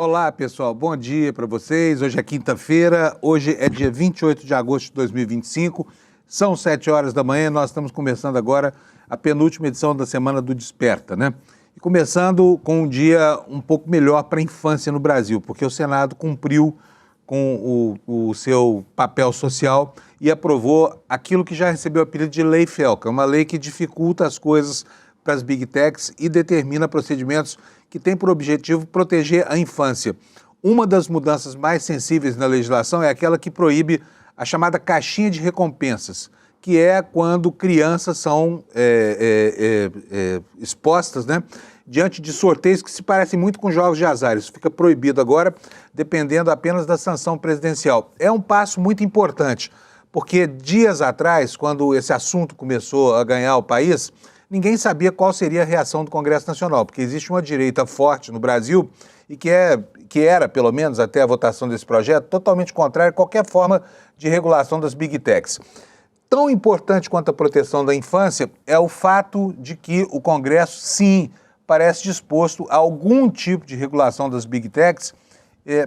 Olá, pessoal. Bom dia para vocês. Hoje é quinta-feira, hoje é dia 28 de agosto de 2025. São 7 horas da manhã e nós estamos começando agora a penúltima edição da Semana do Desperta, né? E começando com um dia um pouco melhor para a infância no Brasil, porque o Senado cumpriu com o seu papel social e aprovou aquilo que já recebeu o apelido de Lei Felca, uma lei que dificulta as coisas para as Big Techs e determina procedimentos que têm por objetivo proteger a infância. Uma das mudanças mais sensíveis na legislação é aquela que proíbe a chamada caixinha de recompensas, que é quando crianças são expostas, né, diante de sorteios que se parecem muito com jogos de azar. Isso fica proibido agora, dependendo apenas da sanção presidencial. É um passo muito importante, porque dias atrás, quando esse assunto começou a ganhar o país, ninguém sabia qual seria a reação do Congresso Nacional, porque existe uma direita forte no Brasil e que era, pelo menos até a votação desse projeto, totalmente contrária a qualquer forma de regulação das Big Techs. Tão importante quanto a proteção da infância é o fato de que o Congresso, sim, parece disposto a algum tipo de regulação das Big Techs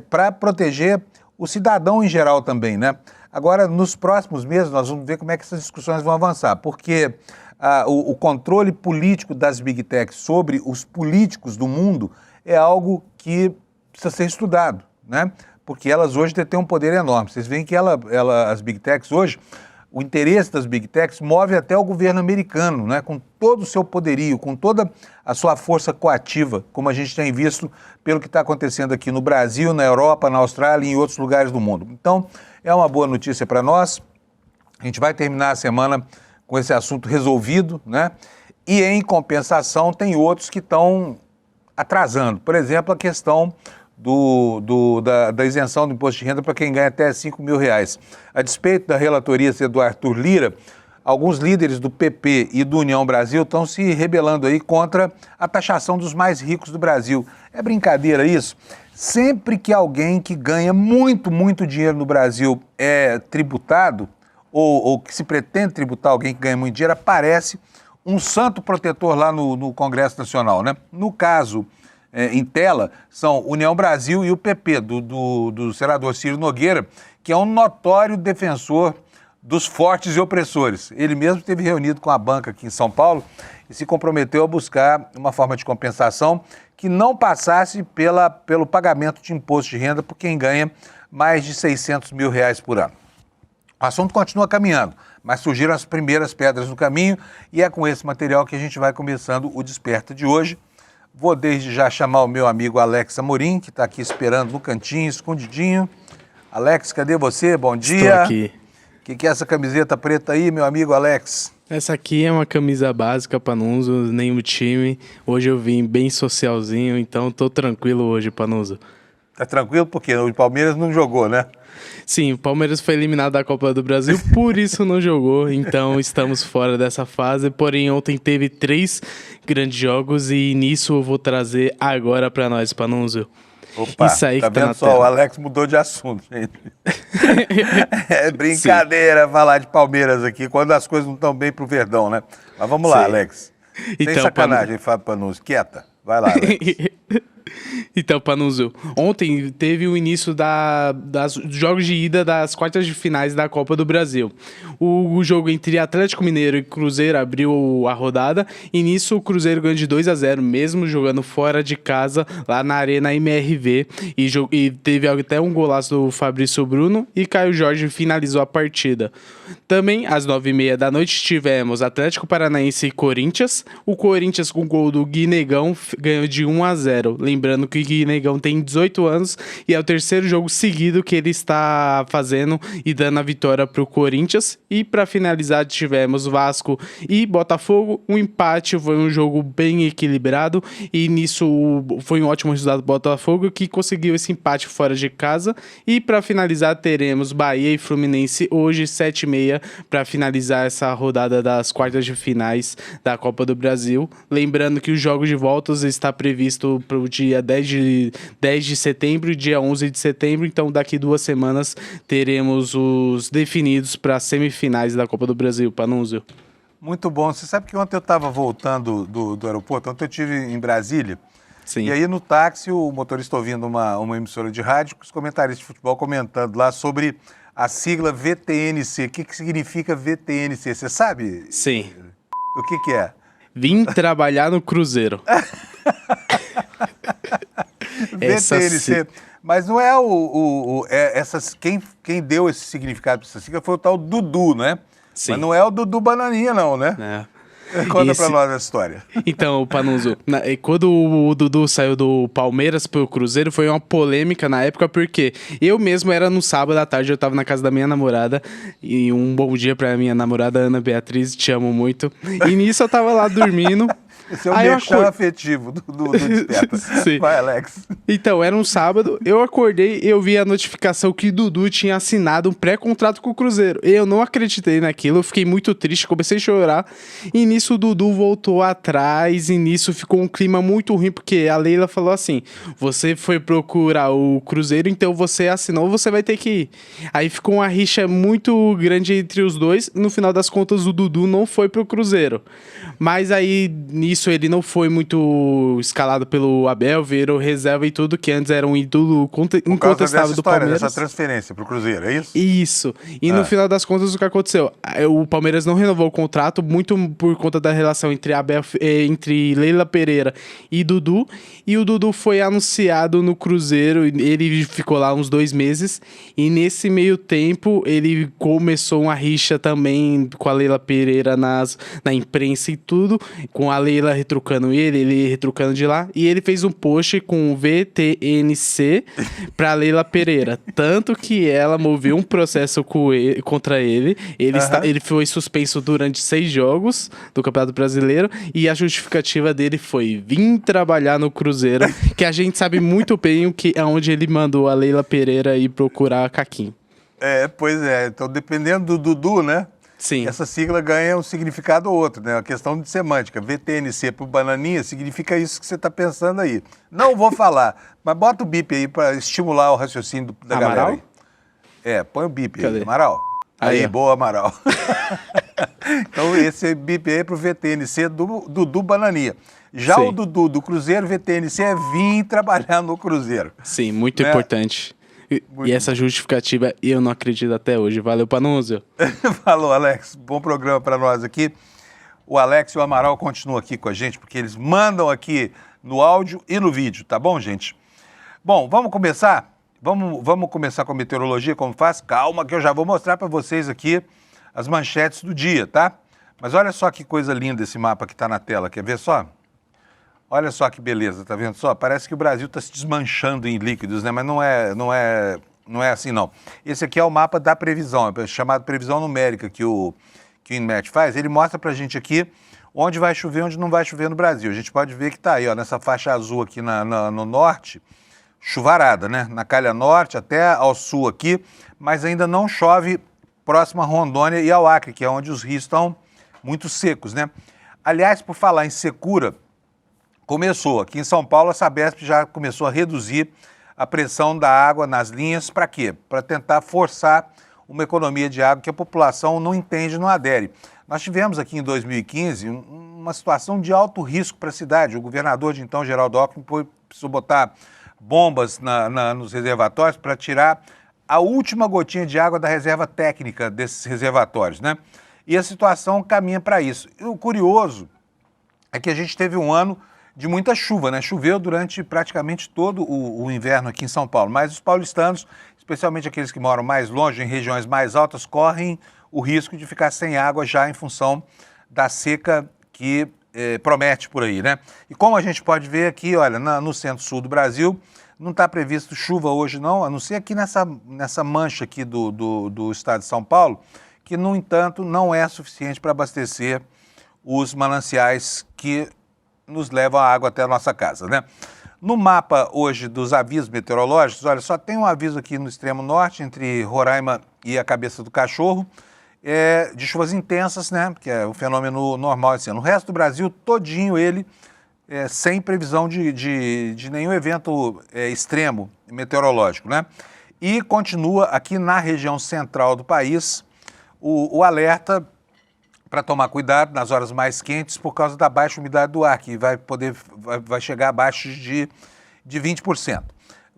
para proteger o cidadão em geral também, né? Agora, nos próximos meses, nós vamos ver como é que essas discussões vão avançar, porque o controle político das Big Techs sobre os políticos do mundo é algo que precisa ser estudado, né? Porque elas hoje detêm um poder enorme. Vocês veem que as Big Techs hoje, o interesse das Big Techs move até o governo americano, né? Com todo o seu poderio, com toda a sua força coativa, como a gente tem visto pelo que está acontecendo aqui no Brasil, na Europa, na Austrália e em outros lugares do mundo. Então, é uma boa notícia para nós. A gente vai terminar a semana com esse assunto resolvido, né? E, em compensação, tem outros que estão atrasando. Por exemplo, a questão da isenção do imposto de renda para quem ganha até R$5.000. A despeito da relatoria ser do Arthur Lira, alguns líderes do PP e do União Brasil estão se rebelando aí contra a taxação dos mais ricos do Brasil. É brincadeira isso? Sempre que alguém que ganha muito, muito dinheiro no Brasil é tributado, ou que se pretende tributar alguém que ganha muito dinheiro, aparece um santo protetor lá no Congresso Nacional, né? No caso, em tela, são União Brasil e o PP, do senador Ciro Nogueira, que é um notório defensor dos fortes e opressores. Ele mesmo esteve reunido com a banca aqui em São Paulo e se comprometeu a buscar uma forma de compensação que não passasse pelo pagamento de imposto de renda por quem ganha mais de R$600.000 por ano. O assunto continua caminhando, mas surgiram as primeiras pedras no caminho e é com esse material que a gente vai começando o Desperta de hoje. Vou desde já chamar o meu amigo Alex Amorim, que está aqui esperando no cantinho, escondidinho. Alex, cadê você? Bom dia. Estou aqui. O que é essa camiseta preta aí, meu amigo Alex? Essa aqui é uma camisa básica para não uso nenhum time. Hoje eu vim bem socialzinho, então estou tranquilo hoje, Panuso. Tá tranquilo porque o Palmeiras não jogou, né? Sim, o Palmeiras foi eliminado da Copa do Brasil, por isso não jogou, então estamos fora dessa fase. Porém, ontem teve 3 grandes jogos e nisso eu vou trazer agora para nós, Panunzio. Opa, isso aí tá que tá vendo na só? tela. O Alex mudou de assunto, gente. É brincadeira falar de Palmeiras aqui, quando as coisas não estão bem pro Verdão, né? Mas vamos lá, Sim. Alex. Sem Então, sacanagem, Fábio Panunzio. Quieta. Vai lá, Alex. Então, Panunzio, ontem teve o início dos jogos de ida das quartas de finais da Copa do Brasil. O jogo entre Atlético Mineiro e Cruzeiro abriu a rodada e nisso o Cruzeiro ganhou de 2-0, mesmo jogando fora de casa, lá na Arena MRV, e teve até um golaço do Fabrício Bruno e Caio Jorge finalizou a partida. Também, às 9h30 da noite, tivemos Atlético Paranaense e Corinthians. O Corinthians, com o gol do Guinegão, ganhou de 1-0. Lembrando que o Guinegão tem 18 anos e é o terceiro jogo seguido que ele está fazendo e dando a vitória para o Corinthians. E para finalizar, tivemos Vasco e Botafogo. Um empate, foi um jogo bem equilibrado e nisso foi um ótimo resultado do Botafogo, que conseguiu esse empate fora de casa. E para finalizar, teremos Bahia e Fluminense hoje, 7h30, para finalizar essa rodada das quartas de finais da Copa do Brasil. Lembrando que os jogos de voltas está previsto para o dia 10 de setembro e dia 11 de setembro, então daqui 2 semanas teremos os definidos para as semifinais da Copa do Brasil, Panunzio. Muito bom. Você sabe que ontem eu estava voltando do aeroporto, ontem eu estive em Brasília Sim. E aí no táxi o motorista ouvindo uma emissora de rádio, os comentaristas de futebol comentando lá sobre a sigla VTNC. O que significa VTNC? Você sabe? Sim. O que é? Vim trabalhar no Cruzeiro. VTNC. Mas não é quem deu esse significado para essa sigla foi o tal Dudu, né? Sim. Mas não é o Dudu Bananinha, não, né? É. Conta pra nós a história. Então, Panuso, quando o Dudu saiu do Palmeiras pro Cruzeiro, foi uma polêmica na época, porque eu mesmo era no sábado à tarde, eu tava na casa da minha namorada, e um bom dia pra minha namorada Ana Beatriz, te amo muito. E nisso eu tava lá dormindo. Esse é o merchan afetivo do Desperta. Sim. Vai, Alex. Então, era um sábado, eu acordei e eu vi a notificação que Dudu tinha assinado um pré-contrato com o Cruzeiro. Eu não acreditei naquilo, eu fiquei muito triste, comecei a chorar. E nisso o Dudu voltou atrás e nisso ficou um clima muito ruim, porque a Leila falou assim, você foi procurar o Cruzeiro, então você assinou, você vai ter que ir. Aí ficou uma rixa muito grande entre os dois, no final das contas o Dudu não foi pro Cruzeiro. Mas aí, nisso, ele não foi muito escalado pelo Abel, virou reserva e tudo, que antes era um ídolo incontestável do Palmeiras. Essa transferência pro Cruzeiro, é isso? Isso. E no final das contas, o que aconteceu? O Palmeiras não renovou o contrato, muito por conta da relação entre Leila Pereira e Dudu. E o Dudu foi anunciado no Cruzeiro, ele ficou lá uns 2 meses. E nesse meio tempo, ele começou uma rixa também com a Leila Pereira na imprensa e tudo, com a Leila retrucando ele retrucando de lá, e ele fez um post com o VTNC pra Leila Pereira, tanto que ela moveu um processo contra ele, ele foi suspenso durante 6 jogos do Campeonato Brasileiro, e a justificativa dele foi vir trabalhar no Cruzeiro, que a gente sabe muito bem aonde ele mandou a Leila Pereira ir procurar a Caquinho. Pois é, então dependendo do Dudu, né? Sim. Essa sigla ganha um significado ou outro, né? Uma questão de semântica. VTNC pro Bananinha significa isso que você está pensando aí. Não vou falar, mas bota o bip aí para estimular o raciocínio da Amaral? galera aí. Põe o bip Cadê? aí, Amaral. Aí, Aí, boa, Amaral. Então esse bip aí é pro VTNC do Dudu Bananinha. Já Sim. o Dudu do Cruzeiro, VTNC é vir trabalhar no Cruzeiro. Sim, muito Né? importante. E essa justificativa eu não acredito até hoje. Valeu, Panúzio. Falou, Alex. Bom programa para nós aqui. O Alex e o Amaral continuam aqui com a gente, porque eles mandam aqui no áudio e no vídeo, tá bom, gente? Bom, vamos começar? Vamos começar com a meteorologia, como faz? Calma, que eu já vou mostrar para vocês aqui as manchetes do dia, tá? Mas olha só que coisa linda esse mapa que está na tela. Quer ver só? Olha só que beleza, tá vendo só? Parece que o Brasil está se desmanchando em líquidos, né? Mas não é assim, não. Esse aqui é o mapa da previsão, é chamado previsão numérica que o INMET faz. Ele mostra pra gente aqui onde vai chover e onde não vai chover no Brasil. A gente pode ver que tá aí, ó, nessa faixa azul aqui no norte, chuvarada, né? Na calha norte até ao sul aqui, mas ainda não chove próximo a Rondônia e ao Acre, que é onde os rios estão muito secos, né? Aliás, por falar em secura, começou. Aqui em São Paulo, a Sabesp já começou a reduzir a pressão da água nas linhas. Para quê? Para tentar forçar uma economia de água que a população não entende, não adere. Nós tivemos aqui em 2015 uma situação de alto risco para a cidade. O governador de então, Geraldo Alckmin, precisou botar bombas nos reservatórios para tirar a última gotinha de água da reserva técnica desses reservatórios, né? E a situação caminha para isso. E o curioso é que a gente teve um ano de muita chuva, né? Choveu durante praticamente todo o inverno aqui em São Paulo, mas os paulistanos, especialmente aqueles que moram mais longe, em regiões mais altas, correm o risco de ficar sem água já em função da seca que promete por aí, né? E como a gente pode ver aqui, olha, no centro-sul do Brasil, não está previsto chuva hoje não, a não ser aqui nessa mancha aqui do estado de São Paulo, que, no entanto, não é suficiente para abastecer os mananciais que nos levam a água até a nossa casa, né? No mapa hoje dos avisos meteorológicos, olha, só tem um aviso aqui no extremo norte, entre Roraima e a Cabeça do Cachorro, de chuvas intensas, né? Que é o fenômeno normal esse ano. O resto do Brasil, todinho ele, sem previsão de nenhum evento extremo meteorológico, né? E continua aqui na região central do país o alerta para tomar cuidado nas horas mais quentes por causa da baixa umidade do ar, que vai chegar abaixo de 20%.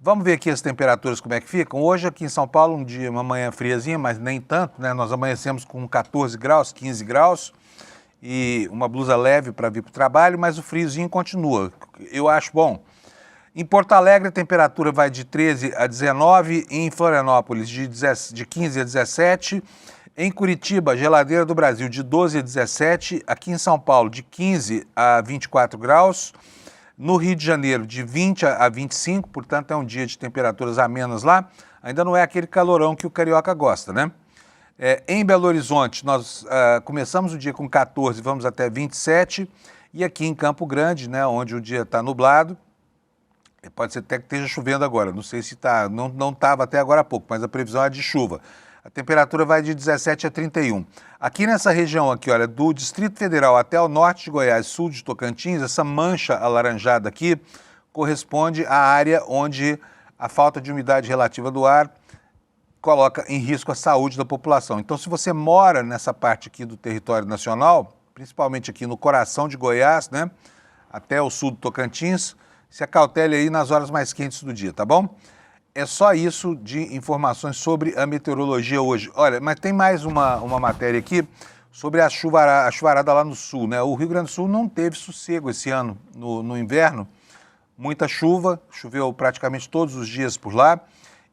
Vamos ver aqui as temperaturas como é que ficam. Hoje aqui em São Paulo, uma manhã friazinha, mas nem tanto, né? Nós amanhecemos com 14 graus, 15 graus e uma blusa leve para vir para o trabalho, mas o friozinho continua. Eu acho bom. Em Porto Alegre a temperatura vai de 13 a 19, em Florianópolis de 15 a 17, em Curitiba, geladeira do Brasil, de 12 a 17, aqui em São Paulo de 15 a 24 graus, no Rio de Janeiro de 20 a 25, portanto é um dia de temperaturas amenas lá, ainda não é aquele calorão que o carioca gosta, né? Em Belo Horizonte nós começamos o dia com 14, vamos até 27, e aqui em Campo Grande, né, onde o dia está nublado, pode ser até que esteja chovendo agora, não sei se está, não estava até agora há pouco, mas a previsão é de chuva. A temperatura vai de 17 a 31. Aqui nessa região aqui, olha, do Distrito Federal até o norte de Goiás, sul de Tocantins, essa mancha alaranjada aqui corresponde à área onde a falta de umidade relativa do ar coloca em risco a saúde da população. Então, se você mora nessa parte aqui do território nacional, principalmente aqui no coração de Goiás, né, até o sul do Tocantins, se acautele aí nas horas mais quentes do dia, tá bom? É só isso de informações sobre a meteorologia hoje. Olha, mas tem mais uma matéria aqui sobre a chuvarada lá no sul, né? O Rio Grande do Sul não teve sossego esse ano no inverno. Muita chuva, choveu praticamente todos os dias por lá.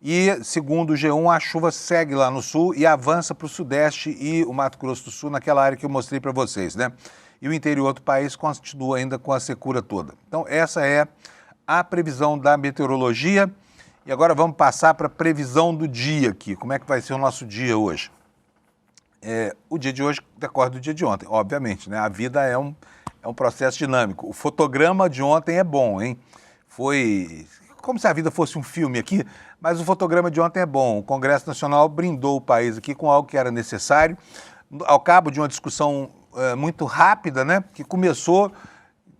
E, segundo o G1, a chuva segue lá no sul e avança para o sudeste e o Mato Grosso do Sul, naquela área que eu mostrei para vocês, né? E o interior do país continua ainda com a secura toda. Então, essa é a previsão da meteorologia. E agora vamos passar para a previsão do dia aqui. Como é que vai ser o nosso dia hoje? O dia de hoje decorre do dia de ontem, obviamente, né? A vida é um processo dinâmico. O fotograma de ontem é bom, hein? Foi como se a vida fosse um filme aqui, mas o fotograma de ontem é bom. O Congresso Nacional brindou o país aqui com algo que era necessário, ao cabo de uma discussão muito rápida, né? Que começou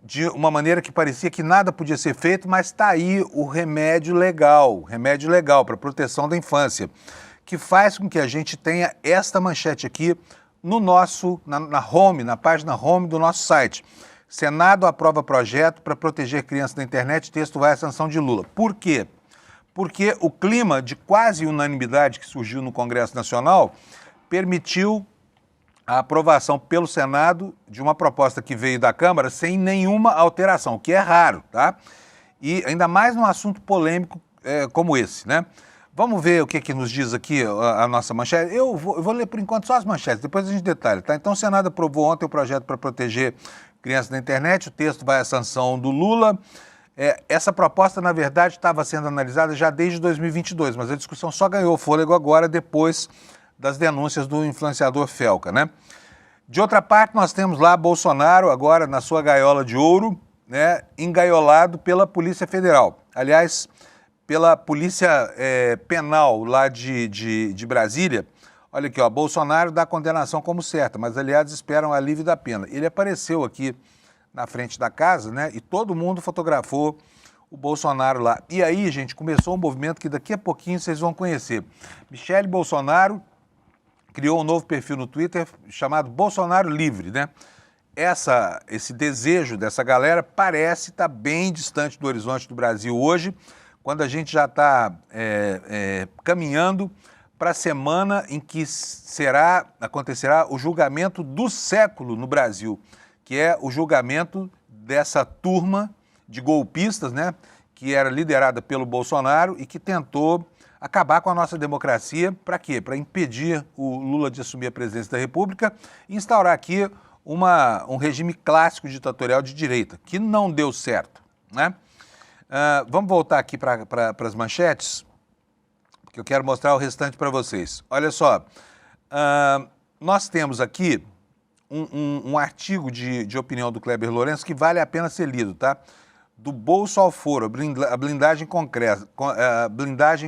de uma maneira que parecia que nada podia ser feito, mas está aí o remédio legal para a proteção da infância, que faz com que a gente tenha esta manchete aqui no na página home do nosso site. Senado aprova projeto para proteger crianças da internet, texto vai à sanção de Lula. Por quê? Porque o clima de quase unanimidade que surgiu no Congresso Nacional permitiu a aprovação pelo Senado de uma proposta que veio da Câmara sem nenhuma alteração, o que é raro, tá? E ainda mais num assunto polêmico como esse, né? Vamos ver o que nos diz aqui a nossa manchete. Eu vou ler por enquanto só as manchetes, depois a gente detalha, tá? Então o Senado aprovou ontem o projeto para proteger crianças da internet, o texto vai à sanção do Lula. Essa proposta, na verdade, estava sendo analisada já desde 2022, mas a discussão só ganhou fôlego agora, depois das denúncias do influenciador Felca, né? De outra parte, nós temos lá Bolsonaro, agora na sua gaiola de ouro, né, engaiolado pela Polícia Federal. Aliás, pela Polícia Penal lá de Brasília. Olha aqui, ó, Bolsonaro dá condenação como certa, mas aliados esperam alívio da pena. Ele apareceu aqui na frente da casa, né, e todo mundo fotografou o Bolsonaro lá. E aí, gente, começou um movimento que daqui a pouquinho vocês vão conhecer. Michele Bolsonaro criou um novo perfil no Twitter chamado Bolsonaro Livre, né? Esse desejo dessa galera parece estar bem distante do horizonte do Brasil hoje, quando a gente já está caminhando para a semana em que acontecerá o julgamento do século no Brasil, que é o julgamento dessa turma de golpistas, né, que era liderada pelo Bolsonaro e que tentou acabar com a nossa democracia. Para quê? Para impedir o Lula de assumir a presidência da República e instaurar aqui um regime clássico ditatorial de direita, que não deu certo, né? Vamos voltar aqui para as manchetes, porque eu quero mostrar o restante para vocês. Olha só, nós temos aqui um artigo de opinião do Kleber Lourenço que vale a pena ser lido, tá? Do bolso ao foro, a blindagem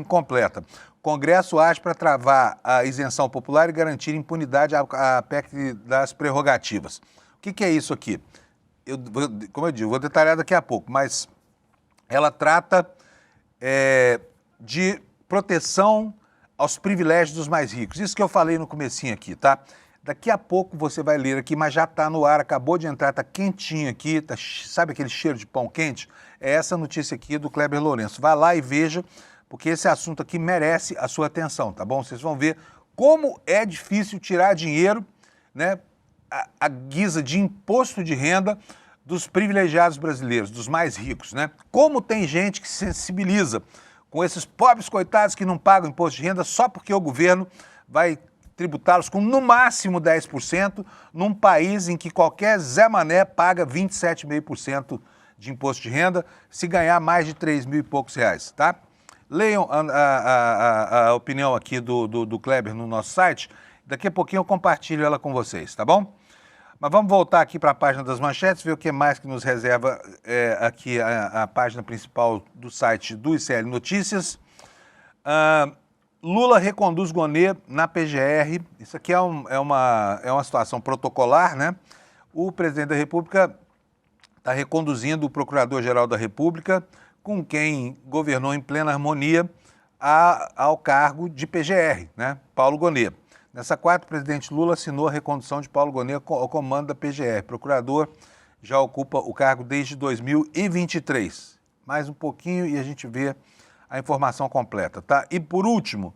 completa. Congresso age para travar a isenção popular e garantir impunidade à PEC das prerrogativas. O que é isso aqui? Como eu digo, vou detalhar daqui a pouco, mas ela trata de proteção aos privilégios dos mais ricos. Isso que eu falei no comecinho aqui, tá? Daqui a pouco você vai ler aqui, mas já está no ar, acabou de entrar, está quentinho aqui, sabe aquele cheiro de pão quente? É essa notícia aqui do Kleber Lourenço. Vai lá e veja, porque esse assunto aqui merece a sua atenção, tá bom? Vocês vão ver como é difícil tirar dinheiro, né, a guisa de imposto de renda dos privilegiados brasileiros, dos mais ricos, né? Como tem gente que se sensibiliza com esses pobres coitados que não pagam imposto de renda só porque o governo vai tributá-los com no máximo 10%, num país em que qualquer Zé Mané paga 27,5% de imposto de renda se ganhar mais de 3 mil e poucos reais, tá? Leiam a opinião aqui do Kleber no nosso site, daqui a pouquinho eu compartilho ela com vocês, tá bom? Mas vamos voltar aqui para a página das manchetes, ver o que mais que nos reserva aqui a página principal do site do ICL Notícias. Lula reconduz Gonê na PGR. Isso aqui é uma situação protocolar, né? O presidente da República está reconduzindo o Procurador-Geral da República, com quem governou em plena harmonia, ao cargo de PGR, né? Paulo Gonê. Nessa quarta, o presidente Lula assinou a recondução de Paulo Gonê ao comando da PGR. Procurador já ocupa o cargo desde 2023. Mais um pouquinho e a gente vê a informação completa, tá? E por último,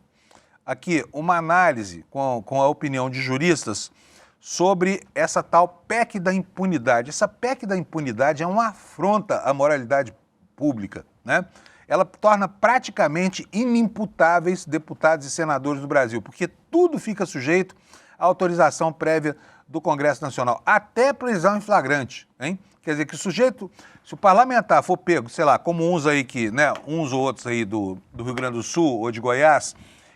aqui uma análise com a opinião de juristas sobre essa tal PEC da impunidade. Essa PEC da impunidade é uma afronta à moralidade pública, né? Ela torna praticamente inimputáveis deputados e senadores do Brasil, porque tudo fica sujeito à autorização prévia do Congresso Nacional, até prisão em flagrante, hein? Quer dizer que o sujeito, se o parlamentar for pego, sei lá, como uns aí que, né, uns ou outros aí do Rio Grande do Sul ou de Goiás,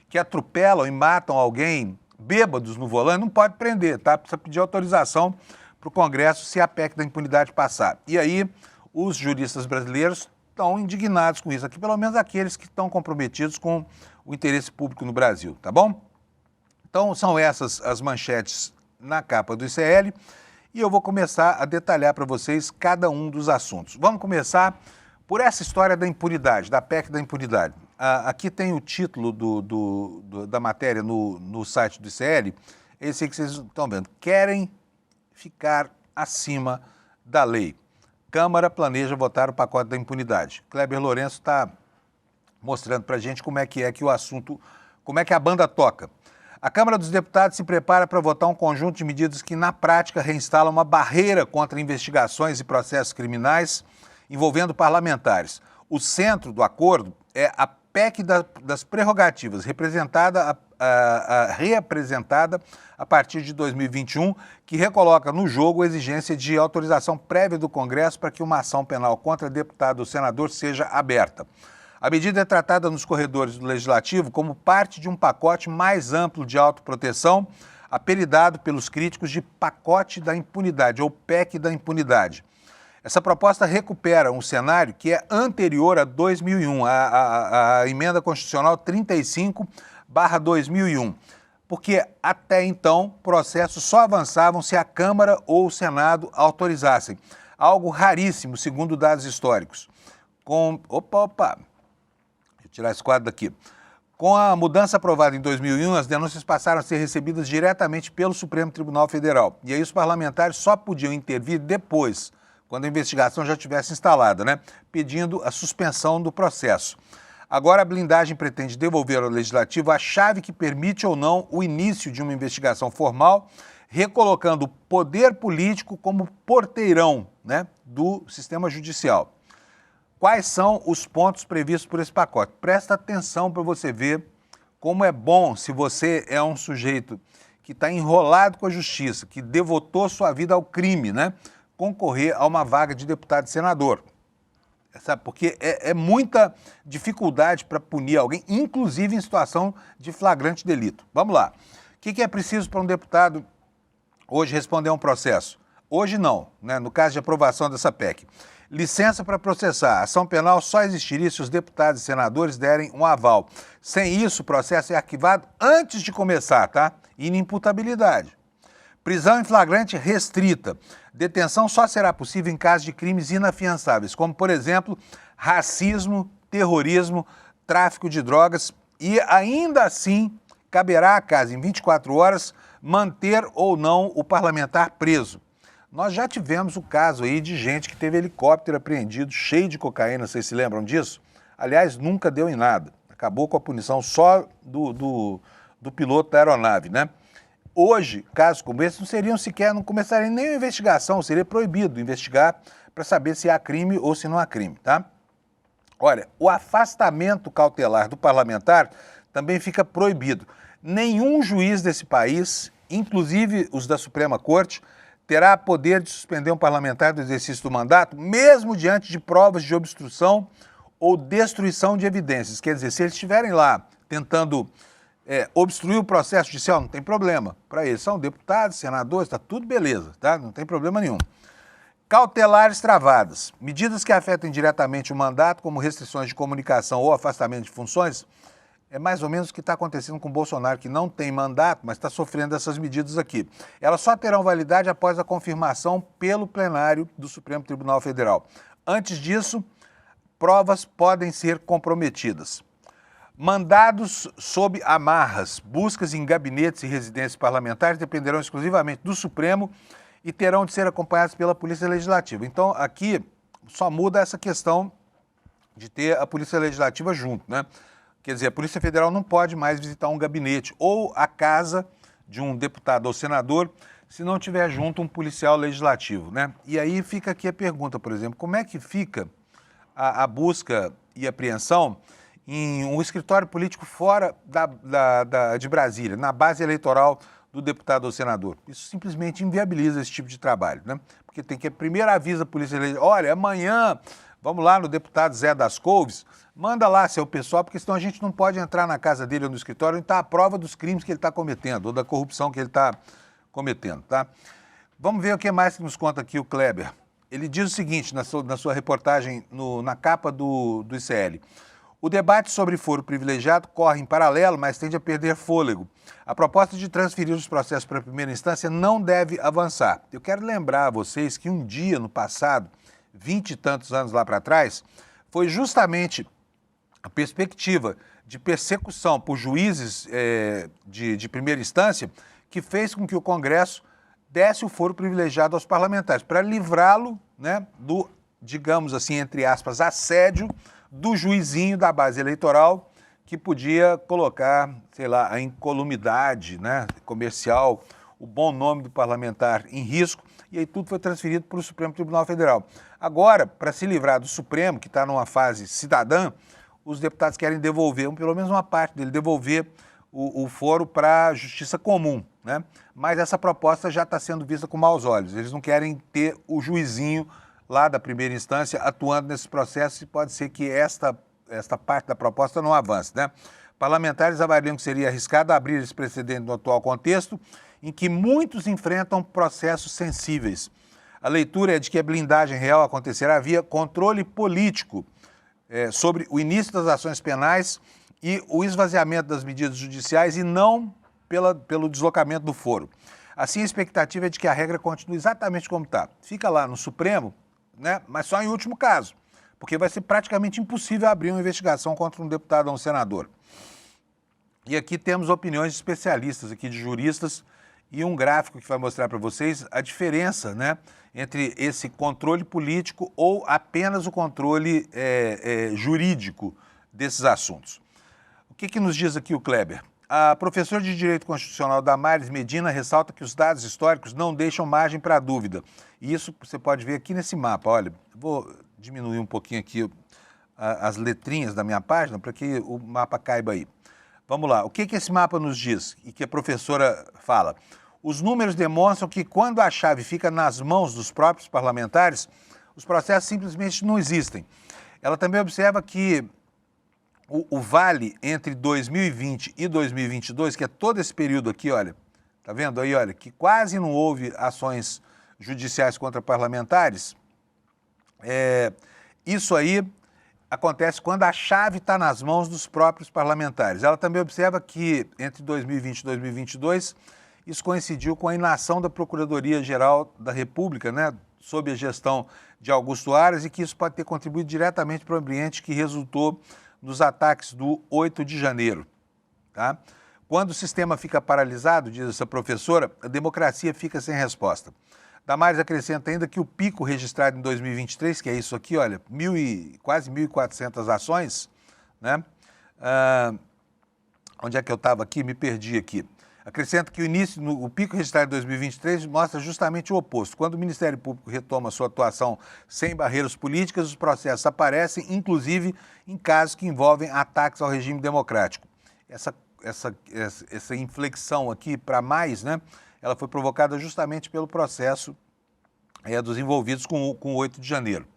que atropelam e matam alguém bêbados no volante, não pode prender, tá? Precisa pedir autorização para o Congresso se a PEC da impunidade passar. E aí, os juristas brasileiros estão indignados com isso, aqui pelo menos aqueles que estão comprometidos com o interesse público no Brasil, tá bom? Então, são essas as manchetes na capa do ICL. E eu vou começar a detalhar para vocês cada um dos assuntos. Vamos começar por essa história da impunidade, da PEC da impunidade. Aqui tem o título da matéria no site do ICL, esse aí que vocês estão vendo. Querem ficar acima da lei. Câmara planeja votar o pacote da impunidade. Kleber Lourenço está mostrando para a gente como é que o assunto, como é que a banda toca. A Câmara dos Deputados se prepara para votar um conjunto de medidas que, na prática, reinstalam uma barreira contra investigações e processos criminais envolvendo parlamentares. O centro do acordo é a PEC das prerrogativas, reapresentada a partir de 2021, que recoloca no jogo a exigência de autorização prévia do Congresso para que uma ação penal contra deputado ou senador seja aberta. A medida é tratada nos corredores do Legislativo como parte de um pacote mais amplo de autoproteção, apelidado pelos críticos de pacote da impunidade, ou PEC da impunidade. Essa proposta recupera um cenário que é anterior a 2001, a emenda constitucional 35/2001, porque até então processos só avançavam se a Câmara ou o Senado autorizassem, algo raríssimo, segundo dados históricos. Tirar esse quadro daqui. Com a mudança aprovada em 2001, as denúncias passaram a ser recebidas diretamente pelo Supremo Tribunal Federal. E aí os parlamentares só podiam intervir depois, quando a investigação já tivesse instalada, né? Pedindo a suspensão do processo. Agora a blindagem pretende devolver ao Legislativo a chave que permite ou não o início de uma investigação formal, recolocando o poder político como porteirão, né, do sistema judicial. Quais são os pontos previstos por esse pacote? Presta atenção para você ver como é bom, se você é um sujeito que está enrolado com a justiça, que devotou sua vida ao crime, né, concorrer a uma vaga de deputado e senador. Sabe? Porque é muita dificuldade para punir alguém, inclusive em situação de flagrante delito. Vamos lá. O que é preciso para um deputado hoje responder a um processo? Hoje não, né, no caso de aprovação dessa PEC. Licença para processar. A ação penal só existiria se os deputados e senadores derem um aval. Sem isso, o processo é arquivado antes de começar, tá? Inimputabilidade. Prisão em flagrante restrita. Detenção só será possível em caso de crimes inafiançáveis, como, por exemplo, racismo, terrorismo, tráfico de drogas. E ainda assim, caberá à casa, em 24 horas, manter ou não o parlamentar preso. Nós já tivemos o caso aí de gente que teve helicóptero apreendido cheio de cocaína, vocês se lembram disso? Aliás, nunca deu em nada. Acabou com a punição só do piloto da aeronave, né? Hoje, casos como esse não começariam nem a investigação, seria proibido investigar para saber se há crime ou se não há crime, tá? Olha, o afastamento cautelar do parlamentar também fica proibido. Nenhum juiz desse país, inclusive os da Suprema Corte, terá poder de suspender um parlamentar do exercício do mandato, mesmo diante de provas de obstrução ou destruição de evidências. Quer dizer, se eles estiverem lá tentando obstruir o processo judicial, não tem problema. Para eles são deputados, senadores, está tudo beleza, tá? Não tem problema nenhum. Cautelares travadas. Medidas que afetam diretamente o mandato, como restrições de comunicação ou afastamento de funções, é mais ou menos o que está acontecendo com o Bolsonaro, que não tem mandato, mas está sofrendo essas medidas aqui. Elas só terão validade após a confirmação pelo plenário do Supremo Tribunal Federal. Antes disso, provas podem ser comprometidas. Mandados sob amarras, buscas em gabinetes e residências parlamentares dependerão exclusivamente do Supremo e terão de ser acompanhados pela Polícia Legislativa. Então, aqui só muda essa questão de ter a Polícia Legislativa junto, né? Quer dizer, a Polícia Federal não pode mais visitar um gabinete ou a casa de um deputado ou senador se não tiver junto um policial legislativo, né? E aí fica aqui a pergunta, por exemplo, como é que fica a busca e apreensão em um escritório político fora de Brasília, na base eleitoral do deputado ou senador? Isso simplesmente inviabiliza esse tipo de trabalho, né? Porque tem que primeiro avisa a Polícia Legislativa, olha, amanhã vamos lá no deputado Zé das Couves, manda lá seu pessoal, porque senão a gente não pode entrar na casa dele ou no escritório onde está a prova dos crimes que ele está cometendo, ou da corrupção que ele está cometendo, tá? Vamos ver o que mais que nos conta aqui o Kleber. Ele diz o seguinte, na sua reportagem, na capa do ICL. O debate sobre foro privilegiado corre em paralelo, mas tende a perder fôlego. A proposta de transferir os processos para a primeira instância não deve avançar. Eu quero lembrar a vocês que um dia, no passado, 20 e tantos anos lá para trás, foi justamente a perspectiva de persecução por juízes de primeira instância que fez com que o Congresso desse o foro privilegiado aos parlamentares, para livrá-lo, né, do, digamos assim, entre aspas, assédio do juizinho da base eleitoral que podia colocar, sei lá, a incolumidade, né, comercial, o bom nome do parlamentar em risco, e aí tudo foi transferido para o Supremo Tribunal Federal. Agora, para se livrar do Supremo, que está numa fase cidadã, os deputados querem devolver, pelo menos uma parte dele, devolver o foro para a justiça comum, né? Mas essa proposta já está sendo vista com maus olhos. Eles não querem ter o juizinho lá da primeira instância atuando nesse processo e pode ser que esta parte da proposta não avance, né? Parlamentares avaliam que seria arriscado abrir esse precedente no atual contexto, em que muitos enfrentam processos sensíveis. A leitura é de que a blindagem real acontecerá via controle político sobre o início das ações penais e o esvaziamento das medidas judiciais e não pelo deslocamento do foro. Assim, a expectativa é de que a regra continue exatamente como está. Fica lá no Supremo, né, mas só em último caso, porque vai ser praticamente impossível abrir uma investigação contra um deputado ou um senador. E aqui temos opiniões de especialistas, aqui de juristas, e um gráfico que vai mostrar para vocês a diferença, né, entre esse controle político ou apenas o controle jurídico desses assuntos. O que nos diz aqui o Kleber? A professora de Direito Constitucional Damares Medina ressalta que os dados históricos não deixam margem para dúvida. E isso você pode ver aqui nesse mapa. Olha, vou diminuir um pouquinho aqui as letrinhas da minha página para que o mapa caiba aí. Vamos lá, o que esse mapa nos diz e que a professora fala? Os números demonstram que quando a chave fica nas mãos dos próprios parlamentares, os processos simplesmente não existem. Ela também observa que o vale entre 2020 e 2022, que é todo esse período aqui, olha, tá vendo aí, olha, que quase não houve ações judiciais contra parlamentares, isso aí acontece quando a chave está nas mãos dos próprios parlamentares. Ela também observa que entre 2020 e 2022, isso coincidiu com a inação da Procuradoria-Geral da República, né, sob a gestão de Augusto Aras, e que isso pode ter contribuído diretamente para o ambiente que resultou nos ataques do 8 de janeiro. Tá? Quando o sistema fica paralisado, diz essa professora, a democracia fica sem resposta. Damares acrescenta ainda que o pico registrado em 2023, que é isso aqui, olha, quase 1.400 ações, né? Onde é que eu estava aqui? Me perdi aqui. Acrescenta que o pico registrado em 2023 mostra justamente o oposto. Quando o Ministério Público retoma sua atuação sem barreiras políticas, os processos aparecem, inclusive em casos que envolvem ataques ao regime democrático. Essa inflexão aqui para mais, né? Ela foi provocada justamente pelo processo dos envolvidos com o 8 de janeiro.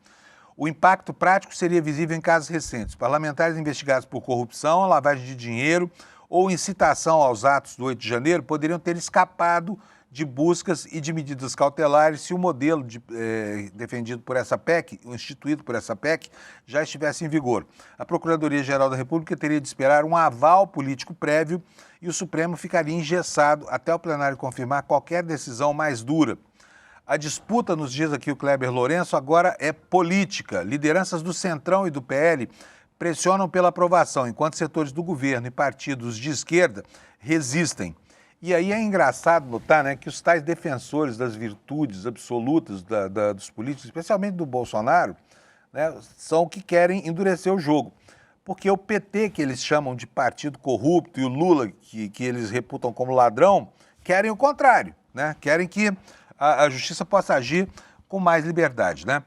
O impacto prático seria visível em casos recentes. Parlamentares investigados por corrupção, lavagem de dinheiro ou incitação aos atos do 8 de janeiro poderiam ter escapado de buscas e de medidas cautelares se o modelo defendido por essa PEC, instituído por essa PEC, já estivesse em vigor. A Procuradoria-Geral da República teria de esperar um aval político prévio e o Supremo ficaria engessado até o plenário confirmar qualquer decisão mais dura. A disputa, nos diz aqui o Kleber Lourenço, agora é política. Lideranças do Centrão e do PL pressionam pela aprovação, enquanto setores do governo e partidos de esquerda resistem. E aí é engraçado notar, né, que os tais defensores das virtudes absolutas dos políticos, especialmente do Bolsonaro, né, são que querem endurecer o jogo. Porque o PT, que eles chamam de partido corrupto, e o Lula, que eles reputam como ladrão, querem o contrário, né? Querem que a justiça possa agir com mais liberdade, né?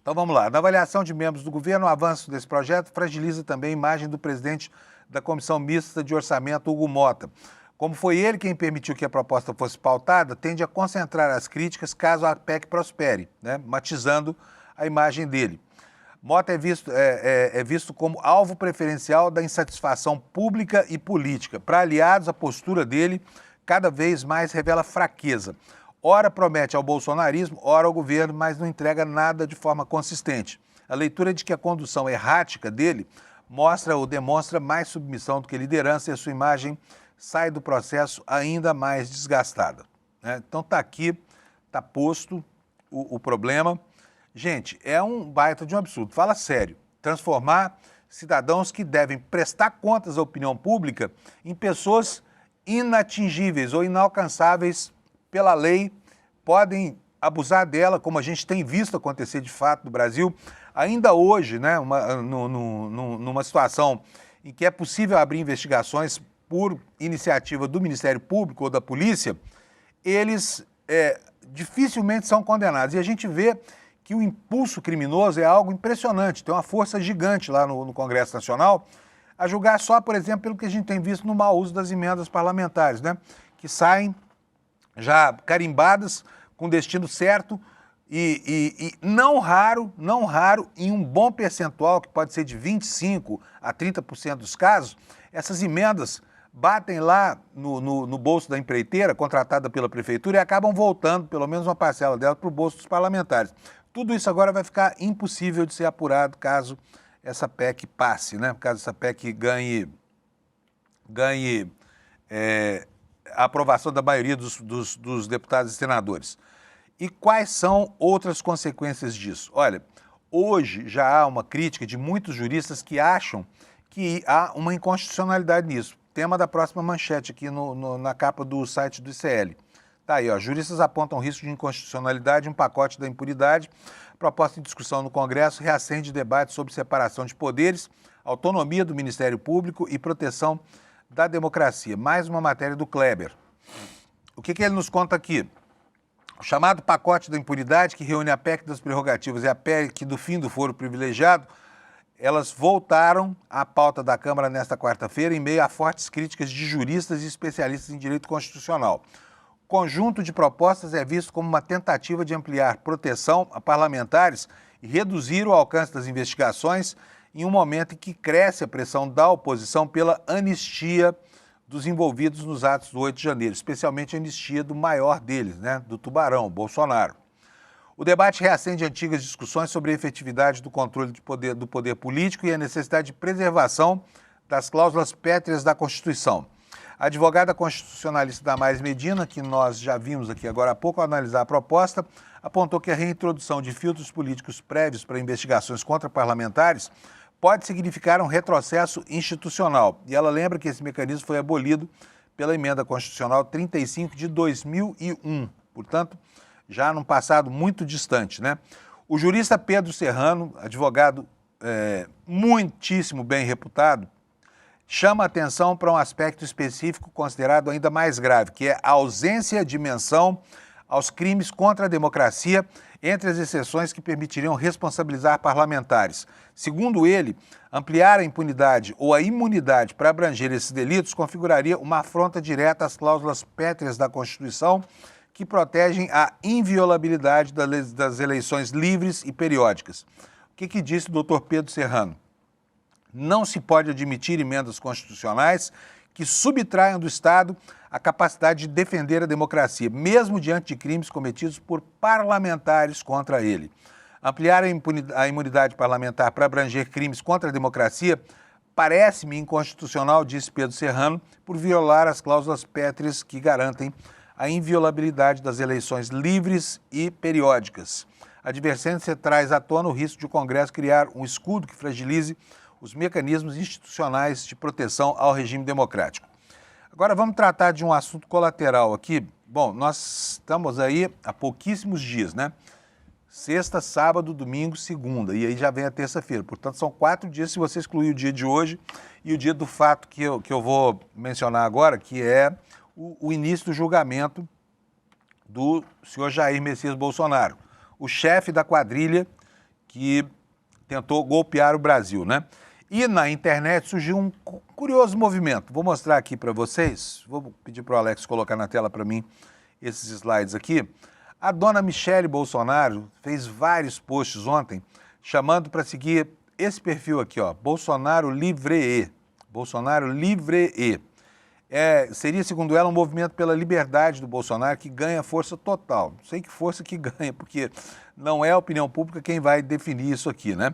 Então vamos lá. Na avaliação de membros do governo, o avanço desse projeto fragiliza também a imagem do presidente da Comissão Mista de Orçamento, Hugo Mota. Como foi ele quem permitiu que a proposta fosse pautada, tende a concentrar as críticas caso a PEC prospere, né? Matizando a imagem dele. Mota é visto como alvo preferencial da insatisfação pública e política. Para aliados, a postura dele cada vez mais revela fraqueza. Ora promete ao bolsonarismo, ora ao governo, mas não entrega nada de forma consistente. A leitura de que a condução errática dele mostra ou demonstra mais submissão do que liderança e a sua imagem sai do processo ainda mais desgastada, né? Então está aqui, está posto o problema. Gente, é um baita de um absurdo. Fala sério. Transformar cidadãos que devem prestar contas à opinião pública em pessoas inatingíveis ou inalcançáveis pela lei, podem abusar dela, como a gente tem visto acontecer de fato no Brasil. Ainda hoje, né, numa situação em que é possível abrir investigações por iniciativa do Ministério Público ou da polícia, eles dificilmente são condenados. E a gente vê que o impulso criminoso é algo impressionante, tem uma força gigante lá no Congresso Nacional, a julgar só, por exemplo, pelo que a gente tem visto no mau uso das emendas parlamentares, né, que saem já carimbadas com destino certo e não raro, em um bom percentual, que pode ser de 25% a 30% dos casos, essas emendas batem lá no bolso da empreiteira, contratada pela prefeitura, e acabam voltando, pelo menos uma parcela dela, para o bolso dos parlamentares. Tudo isso agora vai ficar impossível de ser apurado caso essa PEC passe, né? Caso essa PEC ganhe a aprovação da maioria dos deputados e senadores. E quais são outras consequências disso? Olha, hoje já há uma crítica de muitos juristas que acham que há uma inconstitucionalidade nisso. Tema da próxima manchete aqui na capa do site do ICL. Tá aí, ó, juristas apontam risco de inconstitucionalidade em um pacote da impunidade. Proposta em discussão no Congresso reacende debate sobre separação de poderes, autonomia do Ministério Público e proteção da democracia. Mais uma matéria do Kleber. O que ele nos conta aqui? O chamado pacote da impunidade, que reúne a PEC das prerrogativas e a PEC do fim do foro privilegiado, elas voltaram à pauta da Câmara nesta quarta-feira em meio a fortes críticas de juristas e especialistas em direito constitucional. O conjunto de propostas é visto como uma tentativa de ampliar proteção a parlamentares e reduzir o alcance das investigações em um momento em que cresce a pressão da oposição pela anistia dos envolvidos nos atos do 8 de janeiro, especialmente a anistia do maior deles, né, do tubarão, Bolsonaro. O debate reacende antigas discussões sobre a efetividade do controle do poder político e a necessidade de preservação das cláusulas pétreas da Constituição. A advogada constitucionalista Damares Medina, que nós já vimos aqui agora há pouco ao analisar a proposta, apontou que a reintrodução de filtros políticos prévios para investigações contra parlamentares pode significar um retrocesso institucional. E ela lembra que esse mecanismo foi abolido pela Emenda Constitucional 35 de 2001, portanto, já num passado muito distante, né? O jurista Pedro Serrano, advogado muitíssimo bem reputado, chama atenção para um aspecto específico considerado ainda mais grave, que é a ausência de menção aos crimes contra a democracia entre as exceções que permitiriam responsabilizar parlamentares. Segundo ele, ampliar a impunidade ou a imunidade para abranger esses delitos configuraria uma afronta direta às cláusulas pétreas da Constituição que protegem a inviolabilidade das eleições livres e periódicas. O que disse o Dr. Pedro Serrano? Não se pode admitir emendas constitucionais que subtraiam do Estado a capacidade de defender a democracia, mesmo diante de crimes cometidos por parlamentares contra ele. Ampliar a imunidade parlamentar para abranger crimes contra a democracia parece-me inconstitucional, disse Pedro Serrano, por violar as cláusulas pétreas que garantem a inviolabilidade das eleições livres e periódicas. A advertência traz à tona o risco de o Congresso criar um escudo que fragilize os mecanismos institucionais de proteção ao regime democrático. Agora vamos tratar de um assunto colateral aqui. Bom, nós estamos aí há pouquíssimos dias, né? Sexta, sábado, domingo, segunda, e aí já vem a terça-feira. Portanto, são 4 dias se você excluir o dia de hoje e o dia do fato que eu vou mencionar agora, que é o início do julgamento do senhor Jair Messias Bolsonaro, o chefe da quadrilha que tentou golpear o Brasil, né? E na internet surgiu um curioso movimento. Vou mostrar aqui para vocês. Vou pedir para o Alex colocar na tela para mim esses slides aqui. A dona Michele Bolsonaro fez vários posts ontem chamando para seguir esse perfil aqui, ó, Bolsonaro Livre-e. Bolsonaro Livre-e. Seria, segundo ela, um movimento pela liberdade do Bolsonaro que ganha força total. Não sei que força que ganha, porque não é a opinião pública quem vai definir isso aqui, né?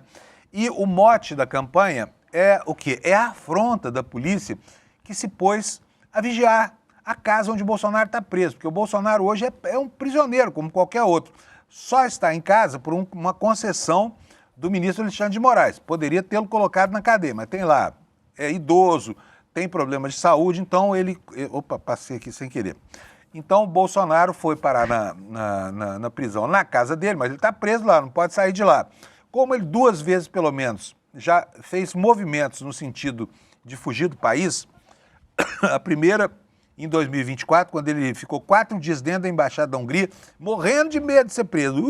E o mote da campanha é o quê? É a afronta da polícia que se pôs a vigiar a casa onde o Bolsonaro está preso, porque o Bolsonaro hoje é um prisioneiro, como qualquer outro. Só está em casa por uma concessão do ministro Alexandre de Moraes. Poderia tê-lo colocado na cadeia, mas tem lá, é idoso, tem problemas de saúde, então ele... Opa, passei aqui sem querer. Então o Bolsonaro foi parar na prisão, na casa dele, mas ele está preso lá, não pode sair de lá. Como ele 2 vezes, pelo menos, já fez movimentos no sentido de fugir do país, a primeira em 2024, quando ele ficou 4 dias dentro da Embaixada da Hungria, morrendo de medo de ser preso.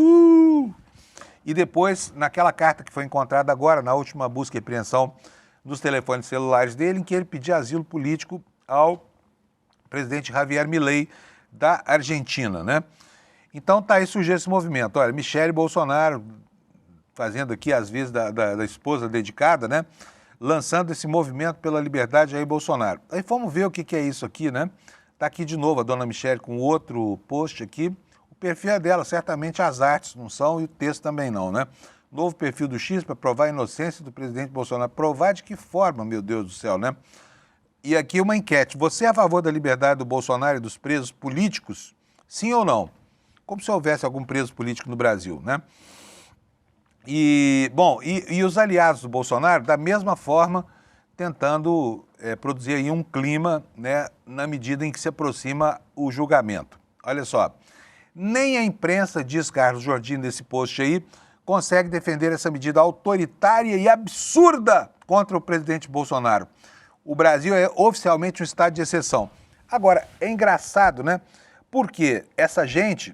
E depois, naquela carta que foi encontrada agora, na última busca e apreensão dos telefones celulares dele, em que ele pedia asilo político ao presidente Javier Milei da Argentina, né? Então tá aí, surgiu esse movimento. Olha, Michele Bolsonaro, fazendo aqui, às vezes, da esposa dedicada, né? Lançando esse movimento pela liberdade Jair Bolsonaro. Aí vamos ver o que é isso aqui, né? Tá aqui de novo a dona Michele com outro post aqui. O perfil é dela, certamente as artes não são e o texto também não, né? Novo perfil do X para provar a inocência do presidente Bolsonaro. Provar de que forma, meu Deus do céu, né? E aqui uma enquete. Você é a favor da liberdade do Bolsonaro e dos presos políticos? Sim ou não? Como se houvesse algum preso político no Brasil, né? E os aliados do Bolsonaro, da mesma forma, tentando produzir aí um clima, né, na medida em que se aproxima o julgamento. Olha só, nem a imprensa, diz Carlos Jordi nesse post aí, consegue defender essa medida autoritária e absurda contra o presidente Bolsonaro. O Brasil é oficialmente um estado de exceção. Agora, é engraçado, né? Porque essa gente